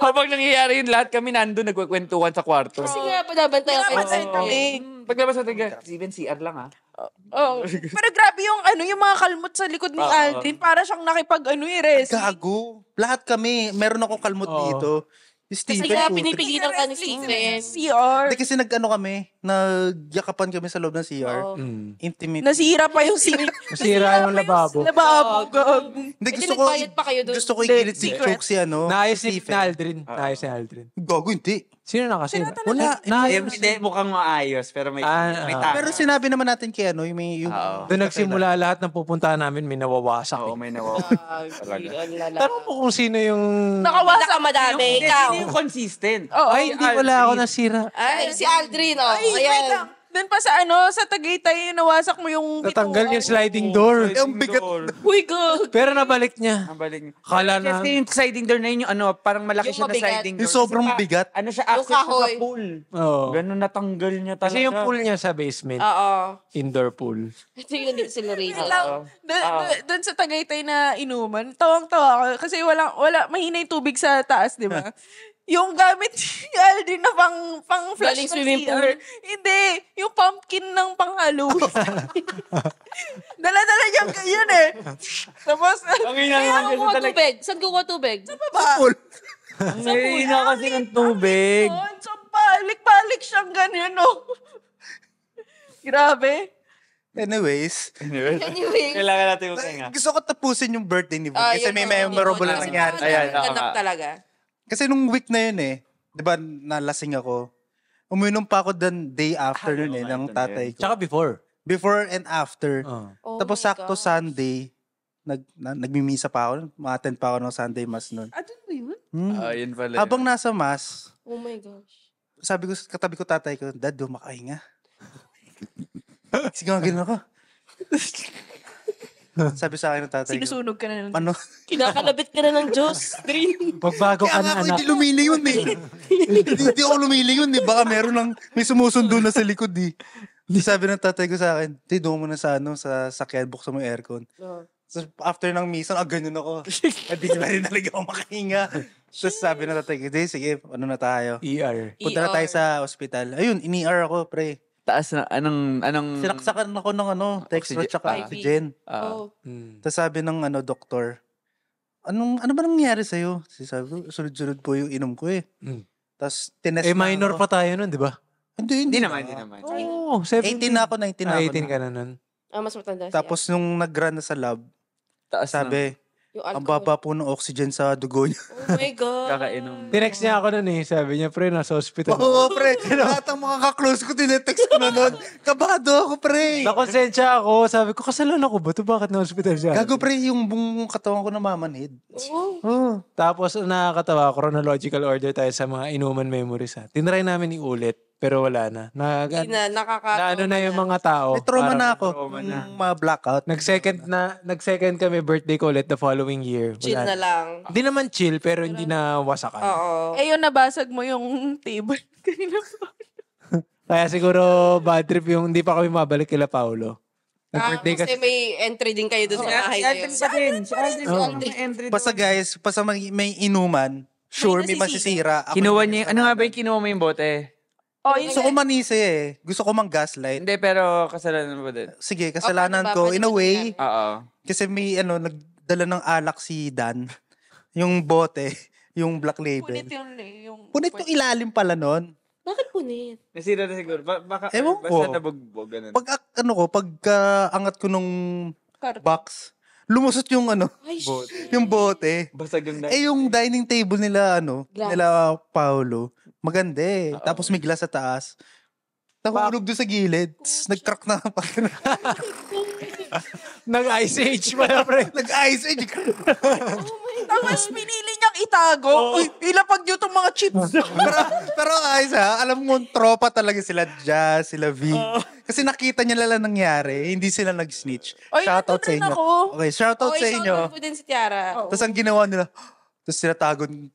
Habang nangyayari yun, lahat kami nandun nagkukwentuhan sa kwarto. Kasi nga, panabantay ako. Pinapantay kami. Paglabas natin ka, Steven, CR lang ha. Oh. Pero grabe yung mga kalmot sa likod ni Aldrin. Para siyang rest. Gago. Lahat kami. Meron ako kalmot dito. Si Kasi Stephen nga, putik. pinipigilan ka ni Stephen. CR. Hindi kasi nag-ano kami. nagyakapan kami sa loob ng CR. Oo. Intimate. Nasira pa yung Nasira yung lababo. Lababo. Hindi, Hindi, nagbayad pa kayo dun. gusto ko Hindi, ikilit si secret. Choke si ano. Naayos si ni Stephen. Aldrin. Naayos ni Aldrin. Gago, hindi. Sino nakasira? Wala. Hindi, mukhang maayos, pero may tama. Pero sinabi naman natin kay ano, yung Oo. Doon nagsimula lahat ng pupuntahan namin, may nawawasak. Oo, may nawawa. Tanong mo kung sino yung... Nakawasak. Madami, ikaw. Hindi yung consistent. Oo. Ay, hindi wala ako nasira. Ay, si Aldrin, oh. Ay, wait Ayan. lang. Doon pa sa sa Tagaytay, nawasak mo yung Natanggal yung sliding door. Ang bigat. Uy, good. Pero nabalik niya. Ang balik. Akala na... Kasi yung sliding door na yun, yung parang malaki Yung siya na mabigat. sliding door. Yung sobrang Kasi bigat. Ano siya, Yung access siya sa kahoy. pool. Oo. Ganun natanggal niya talaga. Kasi yung pool niya sa basement, Oo. indoor pool. Ito yung nandito si Lorena. Doon sa Tagaytay na inuman, tawang-tawa ako. Kasi wala, mahina yung tubig sa taas, di ba? Yung gamit ni Aldrin na pang flush Galing ng swimming CR. pool? Hindi. Yung pumpkin ng panghalo. Dala-dala niya ganyan eh. Tapos, Ang ina Saan naman kasi kukuha talaga. tubig? Saan kukuha tubig? Pool. Ang ina kasi ng tubig. so balik-balik siyang ganyan, no? Grabe. Anyways, Anyway. Kailangan natin magpahinga. gusto ko tapusin yung birthday ni Von. Kasi yun may na, memorable yun na na. nangyari. Ayan, Ganap tama. talaga. Kasi nung week na yun di ba, nalasing ako. Uminom pa ako the day after nun ng tatay ko. Tsaka before. Before and after. Oh Tapos my sakto God. Sunday, nagmimisa pa ako. Ma-attend pa ako ng Sunday Mass nun. Doon ba yun? Yun pala. Habang nasa Mass, Oh my gosh. sabi ko, katabi ko tatay ko, Dad, dumakahinga. Sige, gano'n ako. Sabi sa akin ng tatay ko, Sinusunog ka na nun. ano? Kinakalabit ka na ng Diyos. Dream. Pagbago Kaya ka nga na ako anak. hindi lumilingon hindi ako lumilingon Baka meron ng, may sumusundo na sa likod Di sabi ng tatay ko sa akin, doon mo na sa sakyan, buksan mo yung aircon. So, after ng misa, ganyan ako. Hindi na rin talaga ako makahinga. Tapos sabi ng tatay ko, sige, ano na tayo? ER. Punta na tayo sa ospital. Ayun, ini-ER ako, pre. Taas na, anong... Sinaksakan ako ng Dextro Oxygen. tsaka IV. oxygen. Oh. Tapos sabi ng doktor, ano ba nangyari sa'yo? Sabi ko, sunod-sunod po yung inom ko Tapos tinest minor pa tayo nun, di ba? Hindi Hindi naman. Oo, 18 na ako, 19 na ako. 18 ka na nun. Mas matanda siya. Tapos nung nag-run na sa lab, Taas na. sabi, Yung ang alcohol. baba po ng oxygen sa dugo niya. Oh my God. Kakainom. Tinext niya ako nun Sabi niya, pre, nasa hospital. Oo, pre. Lahat ng mga kaklose ko, tinetext ko na nun. Kabado ako, pre. Nakonsensya ako. Sabi ko, kasalanan ko ba ito? Bakit na hospital siya? Gago, pre, yung buong katawan ko namamanhid. Oh. Tapos nakakatawa, chronological order tayo sa mga inuman memories Tinry namin iulit, pero wala na. Hindi na, Na na yung mga tao. May trauma Parang na ako. trauma na. Yung mga blackout. Nag-second kami birthday ko ulit the following year. Chill na lang. Hindi naman chill, pero hindi na wasakan. Oo. Yun, nabasag mo yung table. Kanina pa. Kaya siguro bad trip yung hindi pa kami mabalik kila Paulo. Nag-birthday Kasi may entry din kayo doon sa bahay niyo. Basta guys, basta may inuman, sure, may masisira. Ako Kinuha niya, ano nga ba yung kinuha mo yung bote? Yun Gusto ko manisi Gusto ko mang-gaslight. Hindi, pero kasalanan mo din. Sige, kasalanan paano ba? ko. Pwede In a ba way, nangyari? Oo. kasi may nagdala ng alak si Dan. Yung bote, yung black label. punit yun yung... Punit yung ilalim pala nun. Bakit punit? Nasira na siguro. Baka, Ewan basta ko. nabugbog. Ganun. Pagka angat ko nung Karton. box, lumusot yung Ay, shit. yung bote. Basag yung Yung dining table nila, Glass. nila Paolo, maganda Tapos may glass sa taas. Nahulog doon sa gilid. Tapos nag-crack na. Nag-Ice Age pala, pre. Nag-ice age. Tapos pinili niyang itago. Uy, ilapag niyo itong mga chips. pero ayos alam mo, tropa talaga sila Jazz, sila V. Kasi nakita niya lang nangyari. Hindi sila nag-snitch. Oy, Shoutout nandun sa rin inyo. ako. Okay, shoutout sa inyo. shoutout po din si Tiara. Tapos ang ginawa nila, tapos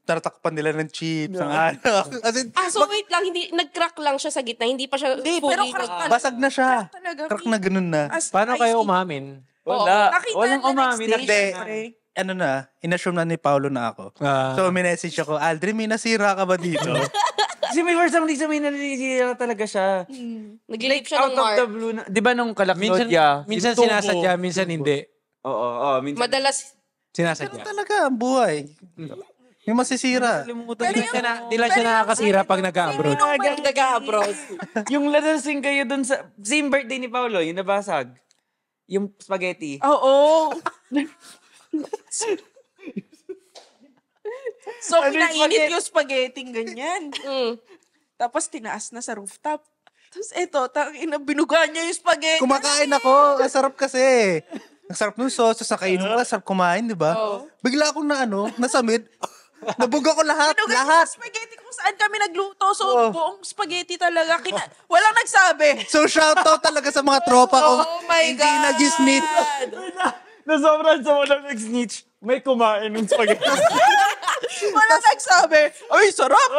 tinatakpan nila ng chips. Ang As in, So wait lang, hindi, nag-crack lang siya sa gitna, hindi pa siya Hindi, fully pero crack nag- talaga. basag na siya. Crack talaga. Crack na ganun na. Paano kayo umamin? Wala. Nakita Walang na umami. next day. Hindi. Inassume na ni Paolo na ako. So, minessage ako, Aldrin, may nasira ka ba dito? Kasi may for some reason may nanisira talaga siya. Nag-leap siya Out ng of mark. the blue. Di ba nung minsan kalaknot minsan yung tubo. sinasadya, minsan hindi. Oo, minsan. Madalas, Ganun Sinasadya. talaga ang buhay. May masisira. Nakalimutan Di lang siya nakakasira pag nag-abroad. Nag-abroad. Yung lasing kayo dun sa... Same birthday ni Paolo, yung nabasag. Yung spaghetti. Oo. So, Ano yung pinainit yung spaghetti ganyan. Mm. Tapos, tinaas na sa rooftop. Tapos, eto, binuga niya yung spaghetti. Kumakain ako. Ang sarap kasi. Ang sarap ng sauce. Tapos nakainom ka, sarap kumain, di ba? Bigla akong nasa mid. Nabuga ko lahat. Binuga Lahat. yung spaghetti kung saan kami nagluto. So, buong spaghetti talaga. Walang nagsabi. So, shoutout talaga sa mga tropa ko. Oh my Hindi God! nag-snitch. Na sobrang sa walang nag-snitch, may kumain ng spaghetti. Walang nagsabi. Ay, sarap.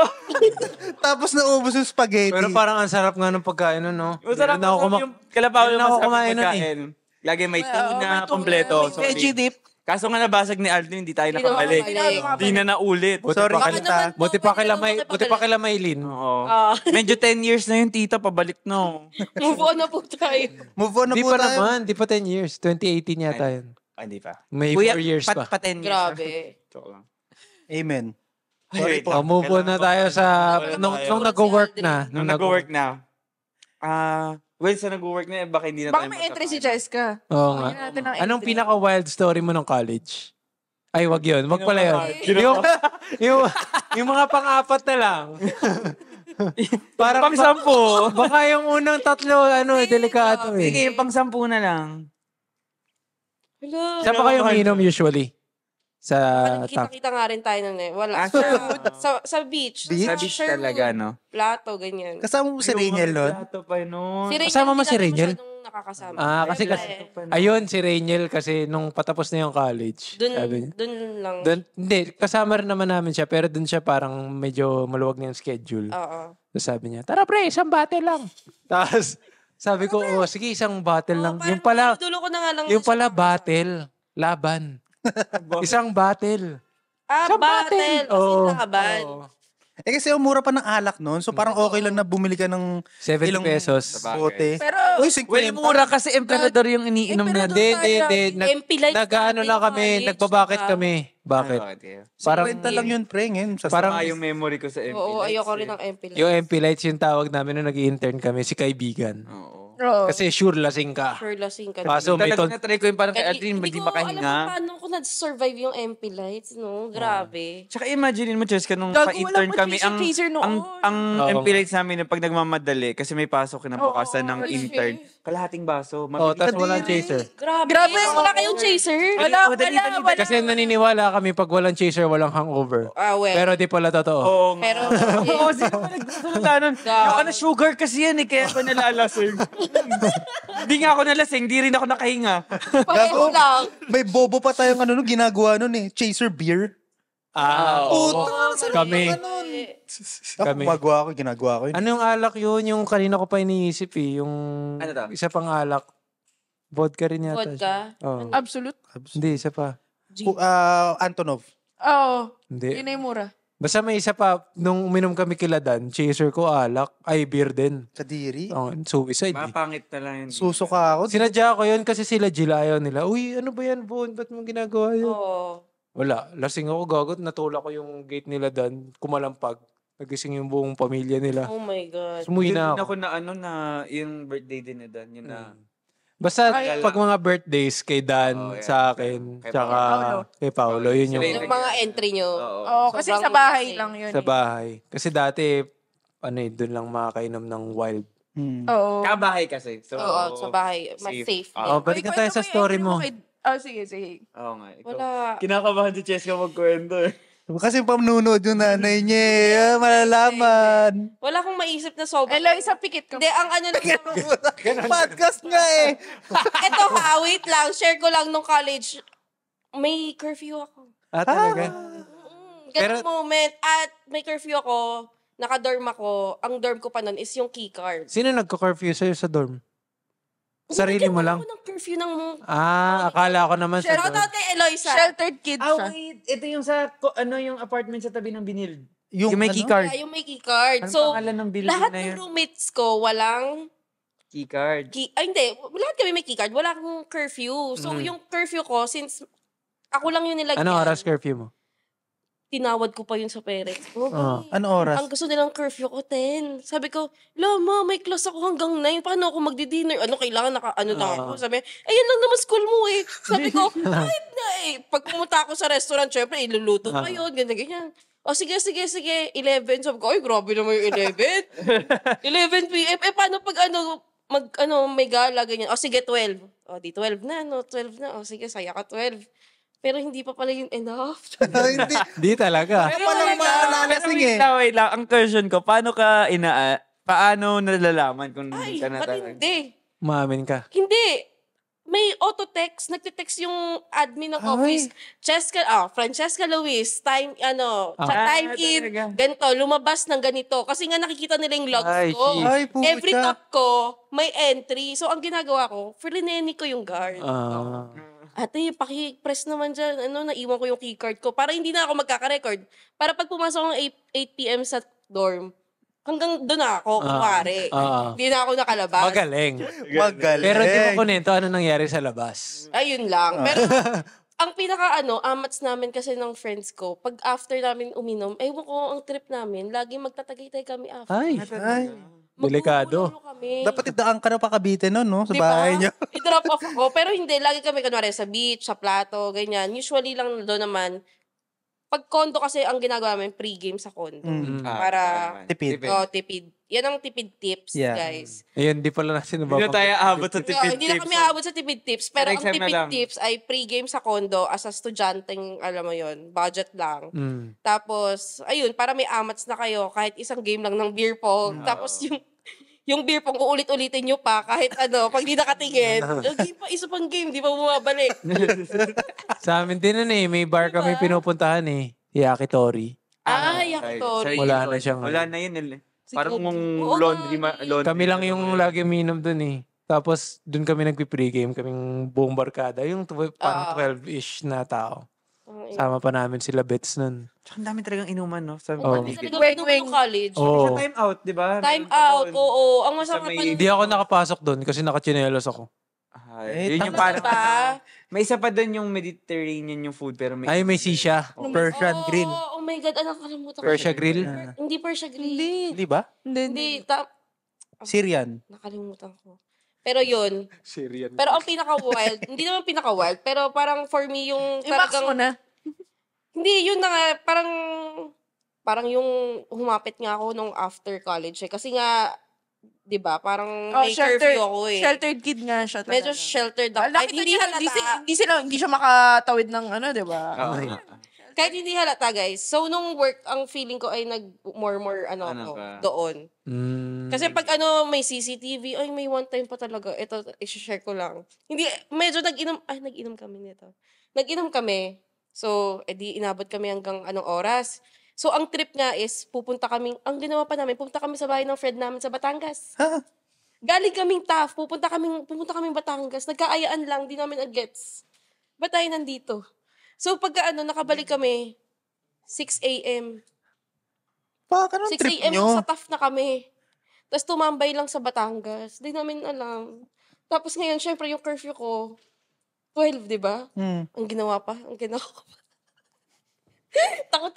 Tapos naubos yung spaghetti. Pero parang ang sarap nga ng pagkain nun, no? Masarap Hindi na ako yung kala Paolo hindi na ako masarap kumain yung nun pagkain. Lagi may tuna, May kompleto. may veggie dip. Kaso nga nabasag ni Alvin, hindi tayo Hindi na nakabalik. makabalik. Hindi na naulit. Sorry, kita. Buti pa kila Maylin. Oo. Medyo 10 years na yung tita, pabalik no. Move on na po tayo. Move on na Di po pa tayo. naman, di pa 10 years. 2018 yata yun. Hindi pa. May Kuya, 4 years pa. Pa 10 years. Grabe. Joke lang. Amen. Sorry Oh, move on na tayo sa... Nung nag-work na. Nung nag-work na. Well, sa nag-work na, baka hindi na Baka tayo may entry si magkakaano. Jessica. Oo nga. Bigyan natin ng Anong entry. pinaka-wild story mo nung college? Ay, wag yun. Wag pala yun. yung mga pang-apat na lang. Parang Pang-sampu. baka yung unang tatlo, delikado eh. Sige, pang-sampu na lang. Hello. Saan pa kayo umiinom usually? Sa tap. Kita-kita nga rin tayo nun eh. Wala. Sa beach. Beach? Sa beach talaga, no? Plato, ganyan. Kasama mo si Rainiel nun? Plato pa nun. Si Rainiel, Kasama mo hindi si natin Rainiel? masyadong nakakasama. Kasi ayun, si Rainiel kasi nung patapos na yung college. Sabi niya. Dun lang. Hindi, kasama rin naman namin siya, pero dun siya parang medyo maluwag na yung schedule. Oo. So sabi niya, tara pre, isang battle lang. Tapos sabi ko, sige, isang battle lang. Yung pala, Dulo ko na nga lang. yung pala battle, laban. Isang battle. Battle. battle. As in Oo. laban. Eh kasi ang mura pa ng alak nun. So parang okay lang na bumili ka ng 70 ilang pesos. bote. Pero, Uy, 50. Well, mura kasi emperador yung iniinom na. Hindi. MP Light Nag-ano natin, lang kami, college, nagbabakit diba? kami. Bakit? Parang Parang, lang yun, pre. Ngayon, sa Parang- Parang yung memory ko sa MP. Oo, ayoko rin ng MP Light. yung MP Lights yung tawag namin nung nag-intern kami, si kaibigan. Oo. Kasi sure lasing ka. Sure lasing ka. Kaso may Talagang na-try ko yung parang kay Kasi Aldrin, hindi ko alam kung makahinga. paano ko na-survive yung MP Lights, no? Grabe. Tsaka imagine mo, Cheska, nung Gago, pa-intern wala pa kami, chaser noon. ang Oo. MP lights namin, pag nagmamadali, kasi may pasok kinabukasan ng Oo, intern, kalahating baso. Oh, tapos Mabilis. walang chaser. Grabe. Wala kayong chaser. wala. Kasi naniniwala kami pag walang chaser, walang hangover. Well. Pero di pala totoo. Oo nga. Pero, Oo, sino ba nagsasalita nun? Yung sugar kasi yan eh, kaya ako nalalasing. Hindi nga ako nalasing, di rin ako nakahinga. pareho lang. may bobo pa tayong ginagawa nun eh. Chaser beer. Kami. Ako, ginagawa ko yun. Ano yung alak yun? Yung kanina ko pa iniisip eh. Yung Ano to? isa pang alak. Vodka rin yata. Vodka? siya. Oo. Absolute. Hindi, isa pa. Antonov. Oo. Hindi. Yun na yung mura. Basta may isa pa. Nung uminom kami kila Dan, chaser ko alak. Ay, beer din. Kadiri. Oh, suicide eh. Mapangit na lang yun. Susuka ako. Sinadya ko yun kasi sila Jill ayaw nila. Uy, ano ba yan, Bon? Ba't mo ginagawa yun? Oo. Wala. Lasing ako, gagot. Natulak ko yung gate nila Dan. Kumalampag. Nagising yung buong pamilya nila. Oh my God. Sumuwi Yun na din ako. ako na yung birthday din na Dan. Yun na. Basta Ay, pag mga birthdays kay Dan, Oo, yan. sa akin, Kay tsaka Paolo. kay Paolo, yun yung Yung mga entry nyo. Oo. Oo, kasi Sobrang sa bahay lasing. lang yun. sa bahay. Kasi dati, doon lang makakainom ng wild. Oo. Kabahay kasi. So, Oo, sa bahay. Mas safe. Oh, balik na tayo sa story mo. Sige, sige. Oo nga. Ikaw. Wala. Kinakabahan si Cheska magkwento eh. Kasi pamunod yung nanay niya. Malalaman. Wala akong maisip na sobrang. Elo, isang pikit ka. Hindi, ang ano lang. Podcast nga eh. Ito wait lang. Share ko lang nung college. May curfew ako. Talaga? Ganong moment. At may curfew ako. Naka-dorm ako. Ang dorm ko pa nun is yung keycard. Sino nagko-curfew sa'yo sa dorm? Sarili mo lang? Ako ng curfew ng... Akala ko naman sa Shout dorm. out kay Eloisa. Sheltered kid siya. wait. Ito yung sa, yung apartment sa tabi ng binil. Yung may keycard. Yeah, yung may keycard. Anong So, pangalan ng building lahat na ng yun? roommates ko, walang Keycard. hindi. Lahat kami may keycard. Wala akong curfew. So, yung curfew ko, since ako lang yung nilagyan. Anong oras curfew mo? tinawad ko pa yun sa parents ko. Ano oras? Ang gusto nilang curfew ko, 10. Sabi ko, Lama, may class ako hanggang 9. Paano ako magdi-dinner? Kailangan na ako? Sabi, yan lang naman school mo eh. Sabi ko, kahit na eh. Pag pumunta ako sa restaurant, syempre, iluluto pa yun, ganyan. Sige. 11. Sabi ko, ay, grabe naman yung 11. 11 p.m. Paano pag may gala, ganyan. Sige, 12. Di 12 na, 12 na. Sige, saya ka 12. Pero hindi pa pala yun enough. Hindi. Di talaga. Kaya palang maalalasing eh. Wait lang, ang question ko, paano nalalaman kung hindi ka na Ba't talaga? hindi? Maamin ka. Hindi. May auto-text. Nagtitext yung admin ng office. Francesca Luis, time in, talaga. ganito, lumabas ng ganito. Kasi nga nakikita nila yung logs Ay, ko. jeez. Ay, pucha. Every tap ko, may entry. So, ang ginagawa ko, frineni ko yung guard. Ate, paki-press naman dyan. Naiwan ko yung keycard ko. Para hindi na ako magkaka-record. Para pag pumasok ng 8 p.m. sa dorm, hanggang doon na ako, kumari. Hindi na ako nakalabas. Magaling. Magaling. Pero di mo kunento ano nangyari sa labas. Ayun lang. Pero, ang amats namin kasi ng friends ko, pag after namin uminom, ewan ko ang trip namin, lagi magtatagaytay kami after. Ay, Delikado. delikado. Kami. Dapat idaan ka na pa Cavite nun, no? Sa Diba? bahay niyo. I-drop off ako. Pero hindi, lagi kami kunwari sa beach, sa plato, ganyan. Usually lang doon naman, pag condo kasi ang ginagawa namin, pre-game sa condo. Para, Tipid. tipid. Yan ang tipid tips, Yeah. guys. Ayun, di pala natin Hindi na tayo abot sa tipid Hindi na kami aabot sa tipid tips. Pero ang Exam na tipid lang. tips ay pre-game sa condo as a estudyanteng, alam mo yon, budget lang. Tapos, ayun, para may amats na kayo, kahit isang game lang ng beer pong. Tapos yung beer pong, uulit-ulitin nyo pa, kahit pag di nakatingin, isa pang game, di pa bumabalik. Sa amin din may bar kami pinupuntahan Yakitori. Yakitori. Wala na siyang Wala na yun. Parang Oo kung nga laundry. Kami lang yung lagi minom dun Tapos dun kami nagpi-pregame, kaming buong barkada. Yung parang 12-ish na tao. Sama pa namin sila Bets nun. Tsaka ang dami talagang inuman, no? Sa Hindi paligid. talaga pinupo ng college. Oo. Sa time out, di ba? Time out, oo. Ang masama pa Hindi ako nakapasok dun kasi nakachinelos ako. Yun yung parang, ba? may isa pa doon yung Mediterranean yung food, pero may... Ay, may sisya. Persian grill. Oh my God, nakalimutan ko. Persia grill. Hindi Persia grill. Hindi ba? Hindi. Syrian. Nakalimutan ko. Pero yun. Syrian. Pero ang pinaka-wild, hindi naman pinaka-wild, pero parang for me yung I-max mo na. Hindi, yun na nga, parang yung humapit nga ako nung after college Kasi nga, di ba, parang may curfew ako Sheltered kid nga siya talaga. Medyo sheltered ako. Kahit hindi halata. Hindi siya makatawid ng di ba? Kahit hindi halata, guys. So, nung work, ang feeling ko ay more ako doon. Kasi pag may CCTV, ay may one time pa talaga. Ito, i-share ko lang. Hindi, medyo nag-inom kami nito. Nag-inom kami. So, edi inabot kami hanggang anong oras. So, ang trip nga is, ang ginawa pa namin, pupunta kami sa bahay ng friend namin sa Batangas. Galing kaming TAF, pupunta kaming Batangas. Nagkaayaan lang, di namin gets. Ba't tayo nandito? So, pagka nakabalik kami, 6 a.m. Baka anong 6 trip a.m. nyo? sa TAF na kami. Tapos tumambay lang sa Batangas. Di namin alam. Tapos ngayon, syempre, yung curfew ko, 12, di ba? Ang ginawa ko pa.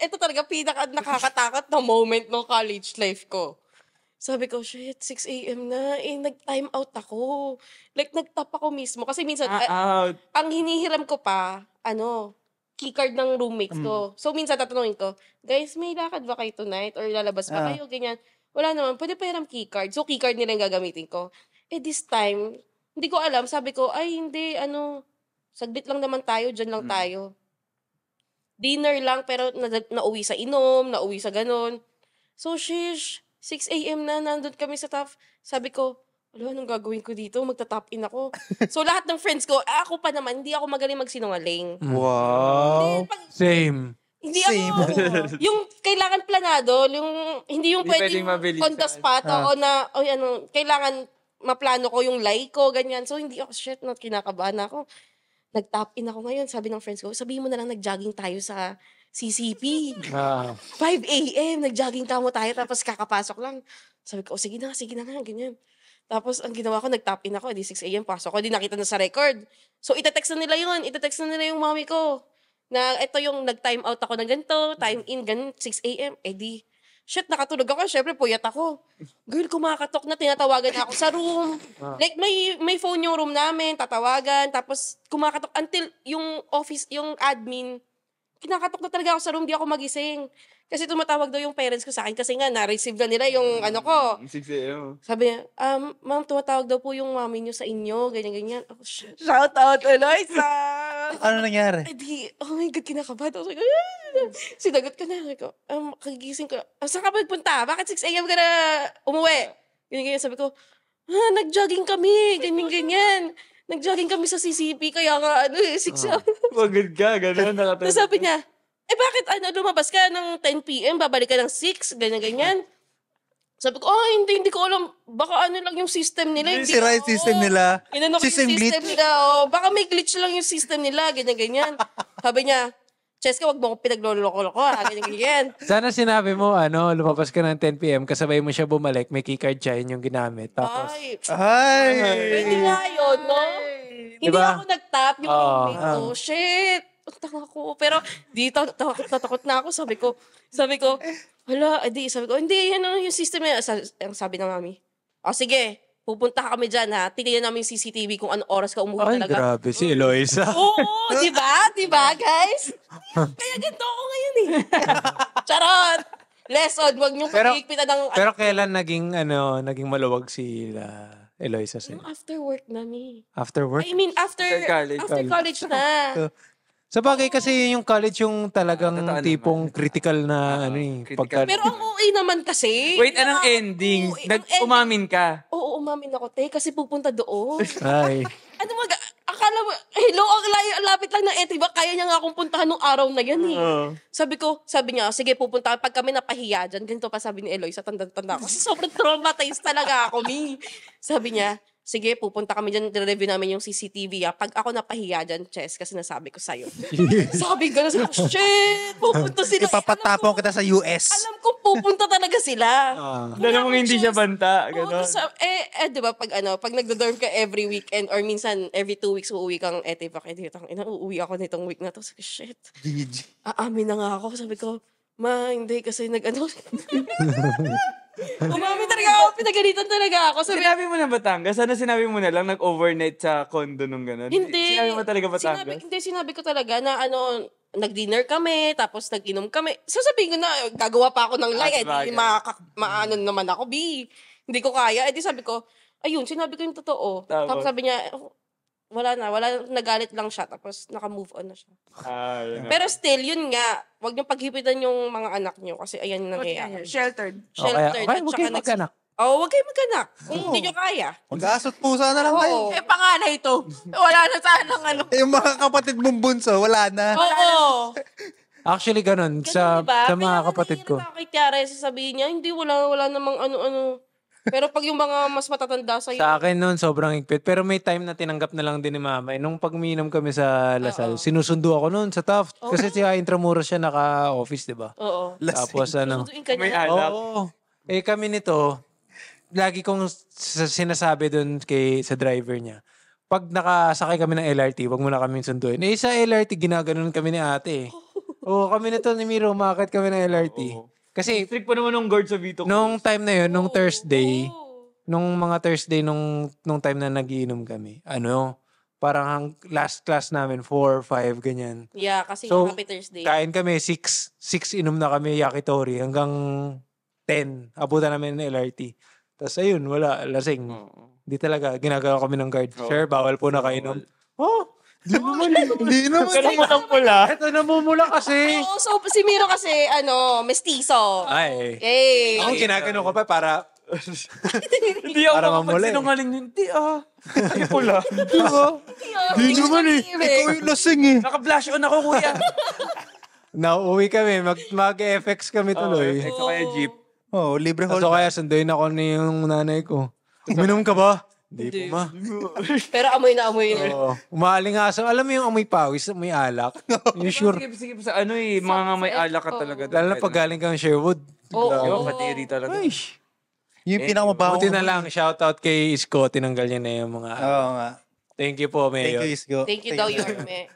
Ito talaga nakakatakot na moment ng college life ko. Sabi ko, shit, 6 a.m. na. Nag-time out ako. Like, nag-tap ako mismo. Kasi minsan, ang hinihiram ko pa, keycard ng roommates ko. So, minsan tatanungin ko, guys, may lakad ba kayo tonight? Or lalabas ba kayo? Ganyan. Wala naman. Pwede pa hiram keycard. So, keycard nila yung gagamitin ko. This time, hindi ko alam. Sabi ko, ay, hindi, saglit lang naman tayo. Dyan lang tayo. Dinner lang, pero nauwi sa inom, nauwi sa ganun. So, 6 a.m. na, nandun kami sa TAF. Sabi ko, anong gagawin ko dito? Magta-top in ako. So, lahat ng friends ko, ako pa naman, hindi ako magaling magsinungaling. Wow. Same. Hindi ako, yung kailangan planado, hindi yung pwedeng mabilis on the spot, o na, kailangan maplano ko yung lie ko, ganyan. So, hindi ako, kinakabahan ako. Nag-top in ako ngayon. Sabi ng friends ko, sabihin mo na lang nag-jogging tayo sa CCP. 5 a.m. nag-jogging tayo, tapos kakapasok lang. Sabi ko, sige na nga, ganyan. Tapos, ang ginawa ko, nag-top in ako, 6 a.m. pasok ko, nakita na sa record. So, itetext na nila yung mami ko. Na ito yung nag-time out ako ng ganito, time in, ganun, 6 a.m. Eh di, shit, nakatulog ako. Syempre, puyat ako. Girl, kumakatok na, tinatawagan na ako sa room. Like, may phone yung room namin, tatawagan. Tapos, kumakatok until yung office, yung admin, kinakatok na talaga ako sa room, di ako magising. Kasi tumatawag daw yung parents ko sa akin kasi nga, na-receive na nila yung ano ko. 6 a.m. Sabi niya, ma'am, tumatawag daw po yung mami niyo sa inyo, ganyan-ganyan. Oh, shit. Shout out, Eloisa! Ano nangyari? Eh di, oh my God, kinakabahan ako. Sabi ko, sinagot ko na. Sabi ko, kagigising ko. Saan ka magpunta? Bakit 6 a.m. ka na umuwi? Ganyan-ganyan. Sabi ko, nag-jogging kami. Ganyan-ganyan. Nag-jogging kami sa CCP, kaya nga, 6 a.m. Pagod ka, gano'n. Tapos sabi niya, bakit lumabas ka ng 10 p.m., babalik ka ng 6, ganyan-ganyan. Sabi ko, hindi ko alam. Baka lang yung system nila. Hindi Sira yung system nila. Inano ko System yung system glitch. nila. Baka may glitch lang yung system nila, ganyan-ganyan. Sabi niya, Cheska, wag mo akong pinagloloko-loko, ganyan-ganyan. Sana sinabi mo, lumabas ka ng 10 p.m. kasabay mo siya bumalik, may keycard siya, yun yung ginamit. Tapos, Ay! Pwede nga yun, no? Hindi Diba? ako nag-tap yung roommate ko. Shit! Ang tanga ko. Pero, tatakot na ako. Sabi ko, wala, sabi ko, hindi, yan yung system na. Ang sabi ng mami, sige, pupunta ka kami dyan, ha? Tingnan namin yung CCTV kung anong oras ka umuwi ay, talaga. grabe si Eloisa. Oo, di ba? Di ba, guys? Kaya ganito ako ngayon, eh. Charot! Lesson, wag niyong pagkikpitan ng... Pero kailan naging maluwag si Eloisa sa'yo? After work na, ni. After work? I mean, after college na. Sa bagay kasi yung college yung talagang Totoo tipong naman. critical na critical. Pero ang OA naman kasi. Wait, anong ending? Umamin ka. Oo, umamin ako, te, kasi pupunta doon. Ay. Akala mo, hello, ang lapit lang ng Etiba, kaya niya nga akong puntahan nung araw na yan, eh. Sabi niya, sige, pupunta, pag kami napahiya dyan, ganito pa sabi ni Eloy, sa tanda-tanda ko. Kasi sobrang traumatized talaga ako, mi. Sabi niya, sige, pupunta kami dyan, review namin yung CCTV, Pag ako napahiya dyan, Chess, kasi nasabi ko sa'yo. Sabi ko na, shit, pupunta sila. Ipapatapon kita sa US. Alam ko, pupunta talaga sila. Dala mong hindi siya banta. Oo, Gano'n. di ba, pag nagdo-dorm ka every weekend or minsan every 2 weeks uuwi kang Etivac, uuwi ako nitong week na to. Sabi, shit. Aamin na nga ako. Sabi ko, hindi kasi umamin talaga ako. Pinagalitan talaga ako. Sinabi mo na Batangas? Sana sinabi mo na lang nag-overnight sa condo nung gano'n? Hindi. Sinabi mo talaga Batangas? Sinabi ko talaga na nag-dinner kami, tapos nag-inom kami. Sasabihin ko na, gagawa pa ako ng lie. Maano naman ako, B. Hindi ko kaya. Sabi ko, ayun, sinabi ko yung totoo. Tapos sabi niya, wala, nagalit lang siya. Tapos naka-move on na siya. Pero still, yun nga, wag niyong paghipitan yung mga anak niyo kasi ayan yung nangyayari. Sheltered. Okay, huwag kayo mag-anak. Huwag kayo mag-anak. Kung hindi niyo kaya. Mag-asot pusa na lang tayo. Panganay to. Wala na sanang Yung mga kapatid mong bunso, wala na. Oo. Actually, ganun. Sa mga kapatid ko. Kaya kay Tiara, sasabihin niya, hindi, wala namang ano-ano. Pero pag yung mga mas matatanda sa'yo. Sa akin noon, sobrang higpit. Pero may time na tinanggap na lang din ni mama. Nung pag-uminom kami sa Lasal, sinusundo ako noon sa Taft. Kasi si Intramuros siya naka-office, di ba? Oo. Tapos Susunduin ka May niya. alak. Oo. Kami nito, lagi kong sinasabi doon sa driver niya. Pag nakasakay kami ng LRT, wag mo na kaming sunduin. Sa LRT, ginaganon kami ni ate. Kami nito ni Miro, umakit kami ng LRT. Kasi, Strict pa naman ng guard sa Vito. nung time na yun, nung Thursday, nung mga Thursday, nung time na nagiinom kami, parang last class namin, 4, 5, ganyan. Yeah, kasi So, Happy Thursday. Kain kami, 6 inom na kami, yakitori, hanggang 10. Abutan namin ng LRT. Tapos ayun, wala, lasing. Hindi talaga, ginagawa kami ng guard. Sir, bawal po na kainom. Hindi naman. Pero mutang pula. Ito, namumula kasi. Oo, so si Miro kasi, mestizo. Ay. Yay! Ako ginagano ko pa para Hindi ako Para mamuli. makapagsinungaling yun. Hindi Hindi pula. Hindi naman eh. Ikaw yung lasing eh. Naka-flash on ako, kuya. nauwi kami, mag-FX kami tuloy. Ito kaya jeep. Libre hall. So kaya sunduin ako ni yung nanay ko. Uminom ka ba? Hindi po, ma. Pero amoy na amoy na. Oo. Umaaling aso. Alam mo yung amoy pawis, amoy alak. You sure? Sige sa mga may alak ka talaga. Lalo na pag galing kang Sherwood. Yung patiri talaga. Ay, Yung pinakamabaho. buti na lang. Shoutout kay Isko. Tinanggal niya na yung mga... Oo nga. Thank you po, Thank Mayor. you, Isko. Thank you daw, Yorme.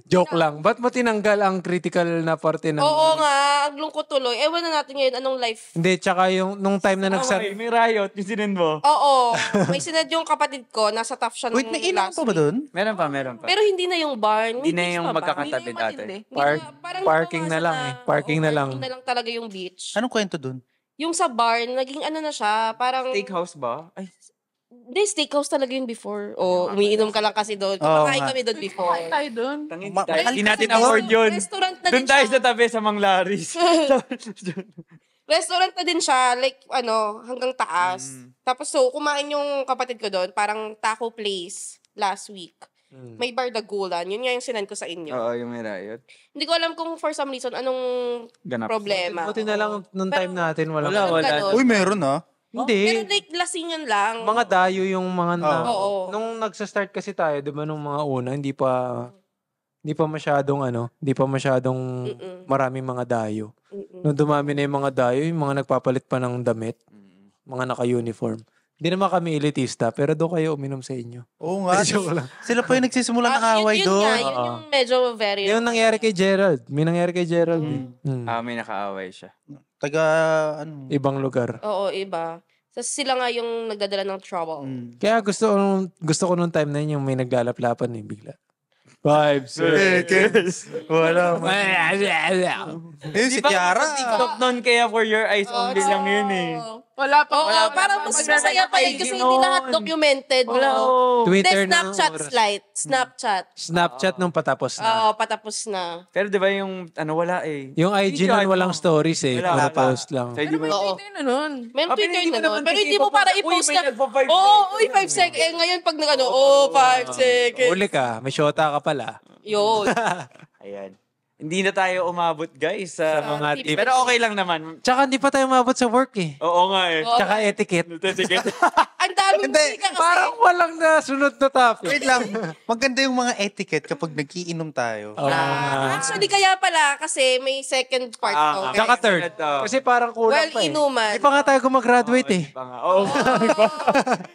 Joke lang. Ba't mo tinanggal ang critical na parte ng... Oo nga, ang lungkot tuloy. Ewan na natin ngayon anong life. Hindi, tsaka yung nung time na Okay, may riot, yung sinend mo. Oo, may sinad yung kapatid ko, nasa tough siya Wait, may inom last pa ba week. doon? Meron pa. Pero hindi na yung barn. Hindi na beach yung pa ba? magkakatabi Hindi na yung dati. matindi. Hindi Park- na- parang parking na nabawasan lang eh. Parking na lang. Parking na lang talaga yung beach. Anong kwento doon? Yung sa barn, naging ano na siya, parang... Steakhouse ba? Ay, Hindi, steakhouse talaga yun before. O, umiinom ka lang kasi doon. Oo Kumakain nga. kami doon before. Kain tayo doon. tangin Ma- mahal Hindi kasi natin doon. afford yun. Restaurant na Doon din tayo siya. sa tabi sa Mang Laris. Restaurant na din siya, like, hanggang taas. Tapos, so, kumain yung kapatid ko doon, parang taco place last week. May bardagulan. Yun nga yung sinend ko sa inyo. Oo, yung may riot. Hindi ko alam kung for some reason, anong Ganap. problema. Buti na lang nung time natin wala. Wala. Ganun. Uy, meron ah. Hindi. Pero like, lasingan lang. Mga dayo yung mga Oo. nung nagsa-start kasi tayo, 'di ba nung mga una, hindi pa masyadong maraming mga dayo. Nung dumami na yung mga dayo, yung mga nagpapalit pa ng damit, mga naka-uniform. Hindi naman kami elitista, pero doon kayo uminom sa inyo. Oo nga. Joke lang. Sila pa yung nagsisimula ng away yun doon. nga, yun yung medyo very... Yung nangyari kay Gerald. May nangyari kay Gerald. May nakaaway siya. Taga, ano. Ibang lugar. Oo, iba. So, sila nga yung nagdadala ng trouble. Kaya gusto ko nung time na yun yung may naglalaplapan eh, bigla. 5 seconds. Wala. Eh, si Tiara. TikTok nun, kaya for your eyes only lang yun eh. Wala pa. Oo, parang mas masaya pa yun kasi hindi lahat documented. Twitter Hindi, na Snapchat oras. slide. Snapchat. Snapchat nung patapos na. Oo, patapos na. Pero di ba yung, wala eh. Yung IG nun walang stories eh. Wala. Puro post lang. So, di ba? Oo. Ito nun. Meron Twitter hindi mo na naman nun. Pero kasi hindi mo para ipa- i-post Uy, na, may nagpa-5 5 seconds. Eh, ngayon pag nag 5 seconds. Uli ka, may shota ka pala. Yun. Ayan. Hindi na tayo umabot guys sa mga tips. Pero okay lang naman. Tsaka hindi pa tayo mabot sa work eh. Oo nga eh. Tsaka etiquette. Ang daming musika kasi. Parang walang nasunod na topic. Wait lang. Maganda yung mga etiquette kapag nagkiinom tayo. Oo nga. Actually, kaya pala kasi may second part to. Tsaka third. Kasi parang kulang Well, pa eh. inuman. Hindi pa nga tayo gumagraduate eh. Oo.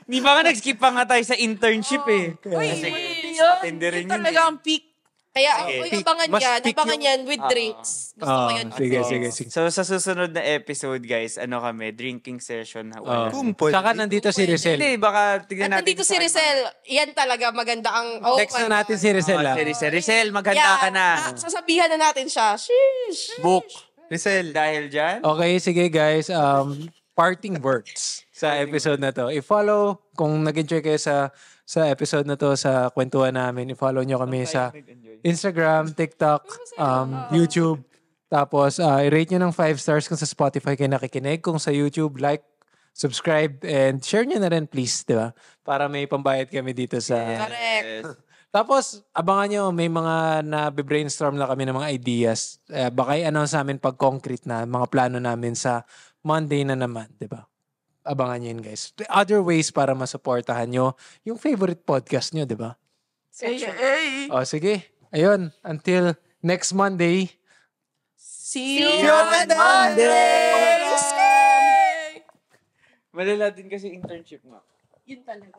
Hindi ba nga nag-skip pa nga tayo sa internship eh. Uy, Kasi yun. attender rin Yun yun talaga ang peak. Kaya Peak. abangan Mas yan. peak Abangan yung- yan with drinks. Gusto ko yun. Sige. So sa susunod na episode guys, drinking session. Kung pwede. Tsaka nandito si Rizel. Hindi, baka tignan At natin. nandito si Rizel. Yan talaga maganda ang... Oh Text my na natin si Rizel ah. Rizel, maghanda ka na. Sasabihan na natin siya. Sheesh. Book. Rizel. Dahil dyan, Okay, sige guys. Parting words sa episode na to. I-follow kung nag-enjoy kayo sa episode na to, sa kwentuhan namin. I-follow nyo kami sa Instagram, TikTok, YouTube. Tapos, i-rate nyo ng 5 stars kung sa Spotify kayo nakikinig. Kung sa YouTube, like, subscribe, and share nyo na rin please, di ba? Para may pambayad kami dito sa... Correct. Tapos, abangan nyo, may mga na-brainstorm na kami ng mga ideas. Baka i-announce namin pag concrete na mga plano namin sa Monday na naman, di ba? Abangan nyo yun, guys. Other ways para masuportahan nyo yung favorite podcast nyo, di ba? O, sige. Ayun. Until next Monday. See you on Monday! malala din kasi internship nga. Yun talaga.